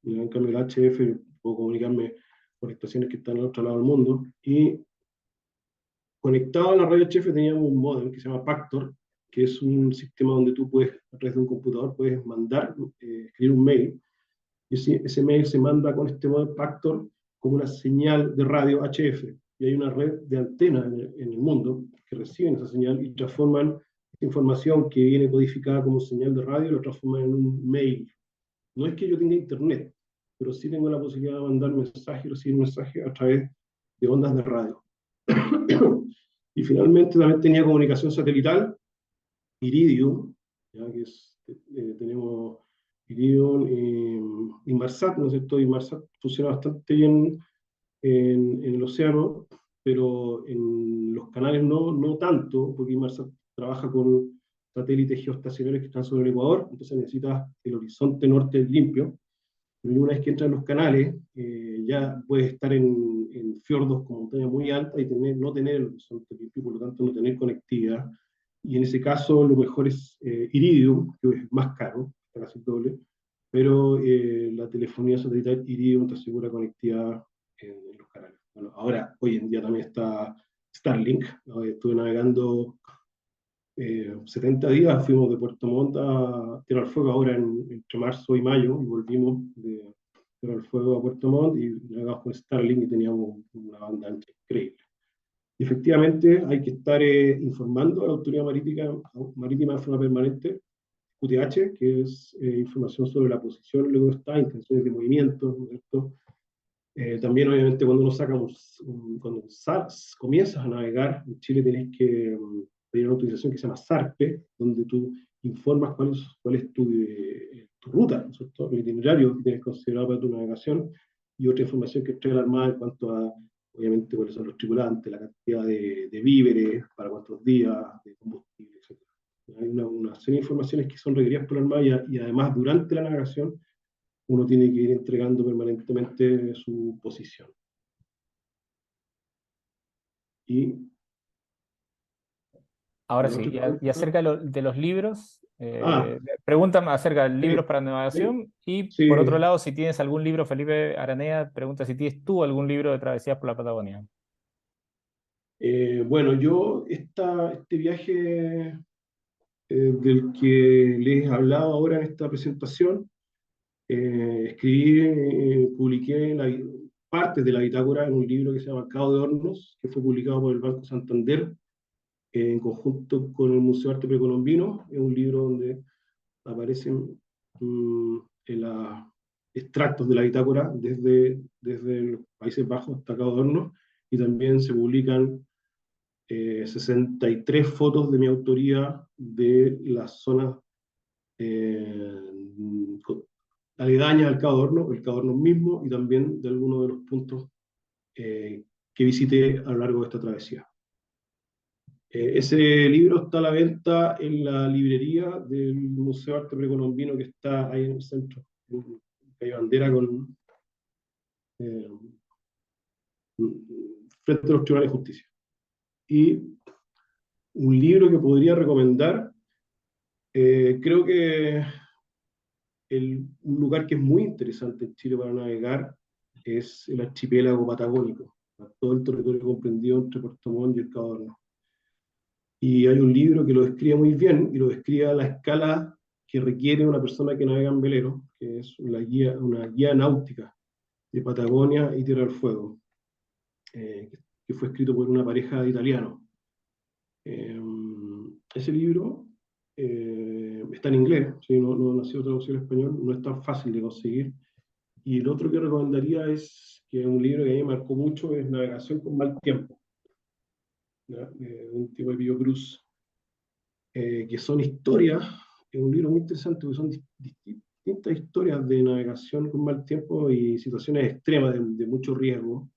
y en cambio el HF puedo comunicarme con estaciones que están al otro lado del mundo. Y conectado a la radio HF teníamos un módem que se llama Pactor, que es un sistema donde tú puedes, a través de un computador, puedes mandar, escribir un mail, y ese mail se manda con este módem Pactor como una señal de radio HF. Y hay una red de antenas en el mundo que reciben esa señal y transforman esta información que viene codificada como señal de radio, lo transforman en un mail. No es que yo tenga internet, pero sí tengo la posibilidad de mandar mensajes y recibir mensajes a través de ondas de radio. Y finalmente también tenía comunicación satelital, Iridium, ya que tenemos Iridium y Inmarsat, ¿no es cierto? Inmarsat funciona bastante bien en el océano, pero en los canales no tanto, porque Inmarsat trabaja con satélites geoestacionarios que están sobre el Ecuador, entonces necesitas el horizonte norte limpio. Y una vez que entras en los canales, ya puedes estar en fiordos con montañas muy altas y no tener el horizonte limpio, por lo tanto no tener conectividad y en ese caso lo mejor es Iridium, que es más caro, está casi el doble, pero la telefonía satelital Iridium te asegura conectividad en los canales. Bueno, ahora, hoy en día también está Starlink, ¿no? Estuve navegando 70 días, fuimos de Puerto Montt a Tierra del Fuego ahora entre marzo y mayo, y volvimos de Tierra del Fuego a Puerto Montt y navegamos con Starlink y teníamos una banda ancha increíble. Y efectivamente hay que estar informando a la Autoridad Marítima de forma permanente, QTH, que es información sobre la posición, luego está, intenciones de movimiento, ¿no? También obviamente cuando uno saca cuando comienzas a navegar en Chile tienes que pedir una autorización que se llama SARPE, donde tú informas cuál es tu ruta, ¿no es cierto? El itinerario que tienes considerado para tu navegación, y otra información que entrega la Armada en cuanto a, obviamente, cuáles son los tripulantes, la cantidad de víveres, para cuántos días, de combustible, etc. Hay una serie de informaciones que son requeridas por la Armada, y además durante la navegación uno tiene que ir entregando permanentemente su posición. Y Ahora la sí, otra y pregunta, acerca de los libros, ah, preguntan acerca de sí, libros para sí, navegación y por otro sí. lado, si tienes algún libro, Felipe Aranea pregunta si tienes tú algún libro de travesías por la Patagonia. Bueno, yo este viaje del que les he hablado ahora en esta presentación, escribí, publiqué partes de la bitácora en un libro que se llama Cabo de Hornos, que fue publicado por el Banco Santander, en conjunto con el Museo de Arte Precolombino. Es un libro donde aparecen extractos de la bitácora desde los Países Bajos hasta Cabo de Hornos, y también se publican 63 fotos de mi autoría de las zonas eh, aledañas al Cabo de Hornos, el Cabo de Hornos mismo, y también de algunos de los puntos que visité a lo largo de esta travesía. Ese libro está a la venta en la librería del Museo de Arte Precolombino, que está ahí en el centro, en calle Bandera, eh, frente a los tribunales de justicia. Y un libro que podría recomendar, creo que un lugar que es muy interesante en Chile para navegar es el archipiélago patagónico, todo el territorio comprendido entre Puerto Montt y el Cabo de Hornos. Y hay un libro que lo describe muy bien, y lo describe a la escala que requiere una persona que navega en velero, que es una guía náutica de Patagonia y Tierra del Fuego, que fue escrito por una pareja de italianos. Ese libro está en inglés, ¿sí? No ha sido traducido al español, no es tan fácil de conseguir. Y el otro que recomendaría es, que es un libro que a mí me marcó mucho, es Navegación con mal tiempo, ¿ya? Un tipo de Pillo Cruz, que son historias, es un libro muy interesante, porque son distintas historias de navegación con mal tiempo y situaciones extremas de mucho riesgo,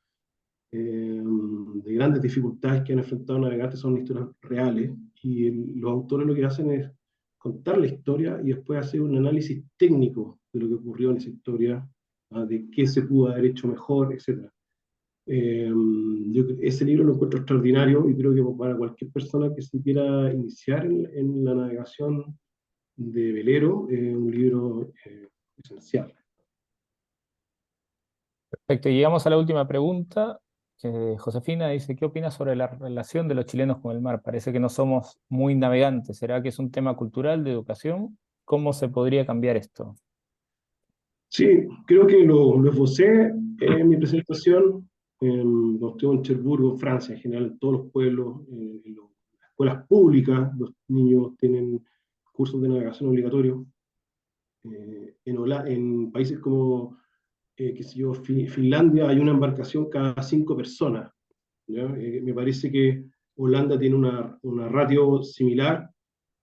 de grandes dificultades que han enfrentado navegantes. Son historias reales, y los autores lo que hacen es contar la historia y después hacer un análisis técnico de lo que ocurrió en esa historia, de qué se pudo haber hecho mejor, etc. Ese libro lo encuentro extraordinario, y creo que para cualquier persona que se quiera iniciar en la navegación de velero, es un libro esencial. Perfecto, y llegamos a la última pregunta. Josefina dice, ¿qué opinas sobre la relación de los chilenos con el mar? Parece que no somos muy navegantes. ¿Será que es un tema cultural, de educación? ¿Cómo se podría cambiar esto? Sí, creo que lo esbocé en mi presentación. Cuando estuve en Cherburgo, Francia, en general, en todos los pueblos, en las escuelas públicas, los niños tienen cursos de navegación obligatorios. En países como, qué sé yo, Finlandia, hay una embarcación cada 5 personas, ¿ya? Me parece que Holanda tiene una ratio similar,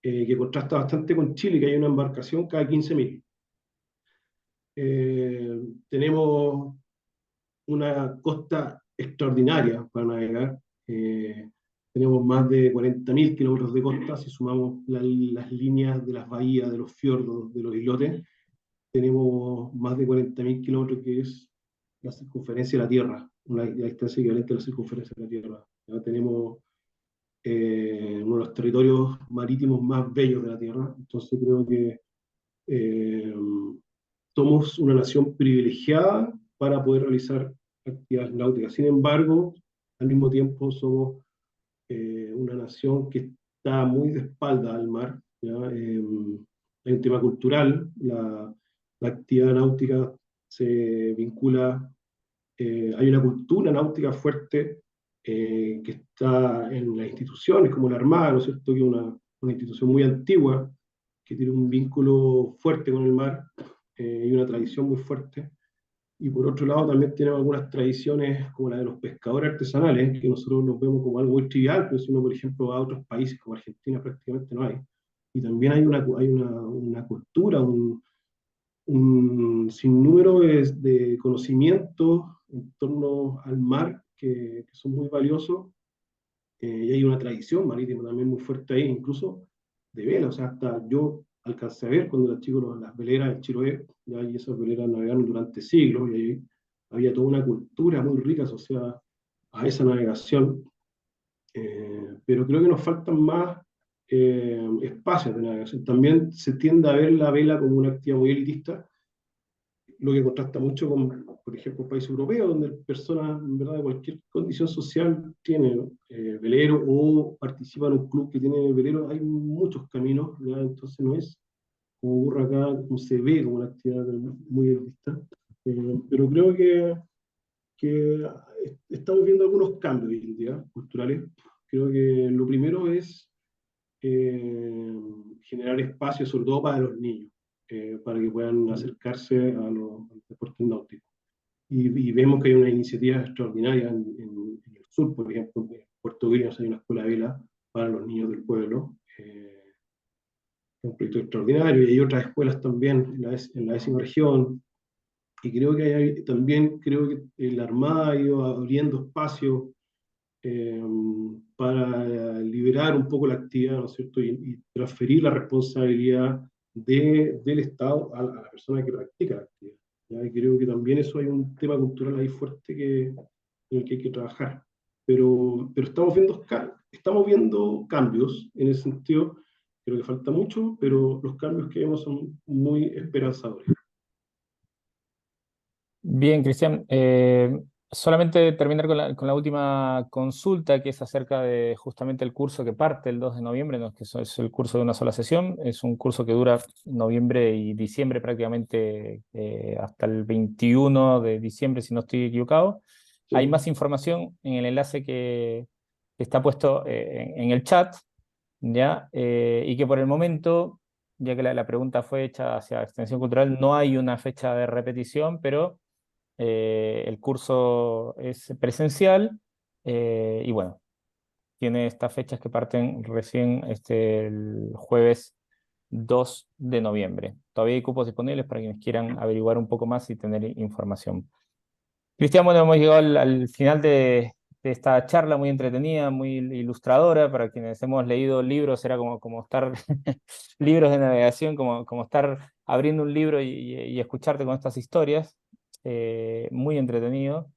que contrasta bastante con Chile, que hay una embarcación cada 15.000. Tenemos una costa extraordinaria para navegar. Tenemos más de 40.000 kilómetros de costa, si sumamos las líneas de las bahías, de los fiordos, de los islotes. Tenemos más de 40.000 kilómetros, que es la circunferencia de la Tierra, la distancia equivalente a la circunferencia de la Tierra. Ya tenemos uno de los territorios marítimos más bellos de la Tierra. Entonces creo que eh, somos una nación privilegiada para poder realizar actividades náuticas. Sin embargo, al mismo tiempo somos una nación que está muy de espalda al mar, ¿ya? Hay un tema cultural, la actividad náutica se vincula, hay una cultura náutica fuerte que está en las instituciones, como la Armada, ¿no es cierto?, que es una institución muy antigua, que tiene un vínculo fuerte con el mar y una tradición muy fuerte. Y por otro lado también tenemos algunas tradiciones como la de los pescadores artesanales, que nosotros los vemos como algo muy trivial, pero si uno, por ejemplo, va a otros países como Argentina prácticamente no hay. Y también hay una cultura, un sinnúmero de conocimientos en torno al mar que son muy valiosos, y hay una tradición marítima también muy fuerte ahí, incluso de vela, o sea, hasta yo alcancé a ver cuando era chico las veleras del Chiloé, ya, y esas veleras navegaron durante siglos, y ahí había toda una cultura muy rica asociada a esa navegación, pero creo que nos faltan más espacios de navegación. También se tiende a ver la vela como una actividad muy elitista, lo que contrasta mucho con, por ejemplo, países europeos, donde personas, en verdad, de cualquier condición social tienen velero o participan en un club que tiene velero. Hay muchos caminos, ¿ya? Entonces no es como ocurre acá, como se ve como una actividad muy elitista. Pero creo que estamos viendo algunos cambios hoy en día, culturales. Creo que lo primero es eh, generar espacios, sobre todo para los niños, para que puedan acercarse a los deportes náuticos. Y vemos que hay una iniciativa extraordinaria en el sur, por ejemplo, en Puerto Williams hay una escuela de vela para los niños del pueblo, un proyecto extraordinario, y hay otras escuelas también en la décima región, y creo que también creo que la Armada ha ido abriendo espacios eh, para liberar un poco la actividad, ¿no es cierto? Y transferir la responsabilidad del Estado a la persona que practica la actividad. ¿Ya? Y creo que también eso hay un tema cultural ahí fuerte en el que hay que trabajar. Pero estamos viendo cambios en ese sentido. Creo que falta mucho, pero los cambios que vemos son muy esperanzadores. Bien, Cristian. Solamente terminar con la última consulta, que es acerca de justamente el curso que parte el 2 de noviembre, no es que es el curso de una sola sesión, es un curso que dura noviembre y diciembre prácticamente, hasta el 21 de diciembre, si no estoy equivocado. Sí. Hay más información en el enlace que está puesto en el chat, ¿ya? Y que por el momento, ya que la pregunta fue hecha hacia Extensión Cultural, no hay una fecha de repetición, pero el curso es presencial, y bueno, tiene estas fechas que parten recién el jueves 2 de noviembre. Todavía hay cupos disponibles para quienes quieran averiguar un poco más y tener información. Cristian, bueno, hemos llegado al final de esta charla muy entretenida, muy ilustradora. Para quienes hemos leído libros, era como estar libros de navegación, como estar abriendo un libro y escucharte con estas historias. Muy entretenido.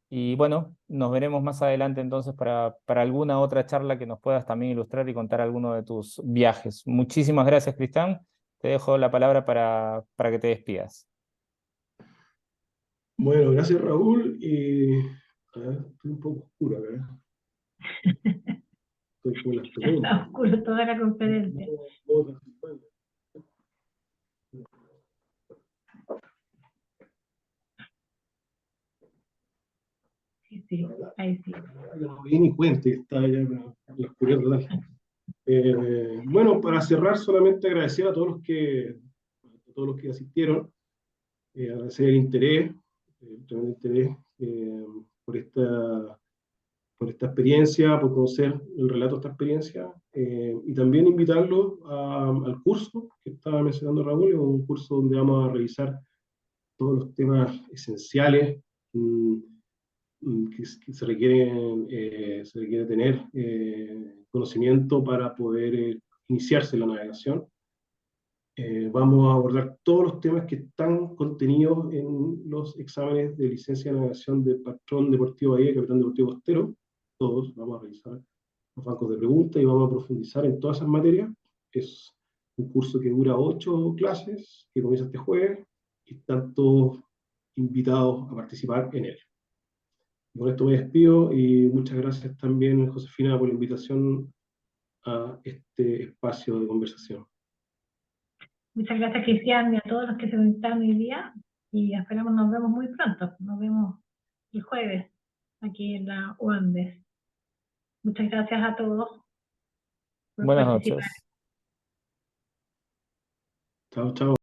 Y bueno, nos veremos más adelante entonces para alguna otra charla que nos puedas también ilustrar y contar alguno de tus viajes. Muchísimas gracias, Cristian. Te dejo la palabra para que te despidas. Bueno, gracias Raúl. Y a ver, estoy un poco oscuro acá. Estoy con las preguntas. Está oscuro toda la conferencia. Sí, ahí sí. No me di ni cuenta que estaba ya en la oscuridad total. Bueno, para cerrar, solamente agradecer a todos los que asistieron, agradecer el interés, el tremendo interés por esta experiencia, por conocer el relato de esta experiencia, y también invitarlos al curso que estaba mencionando Raúl, es un curso donde vamos a revisar todos los temas esenciales que se requiere tener conocimiento para poder iniciarse en la navegación. Vamos a abordar todos los temas que están contenidos en los exámenes de licencia de navegación de patrón deportivo bahía y capitán deportivo costero. Todos vamos a revisar los bancos de preguntas y vamos a profundizar en todas esas materias. Es un curso que dura 8 clases, que comienza este jueves, y están todos invitados a participar en él. Y con esto me despido y muchas gracias también, Josefina, por la invitación a este espacio de conversación. Muchas gracias, Cristian, y a todos los que se conectaron hoy día. Y esperamos nos vemos muy pronto. Nos vemos el jueves aquí en la UANDES. Muchas gracias a todos por Buenas participar. noches. Chao, chao.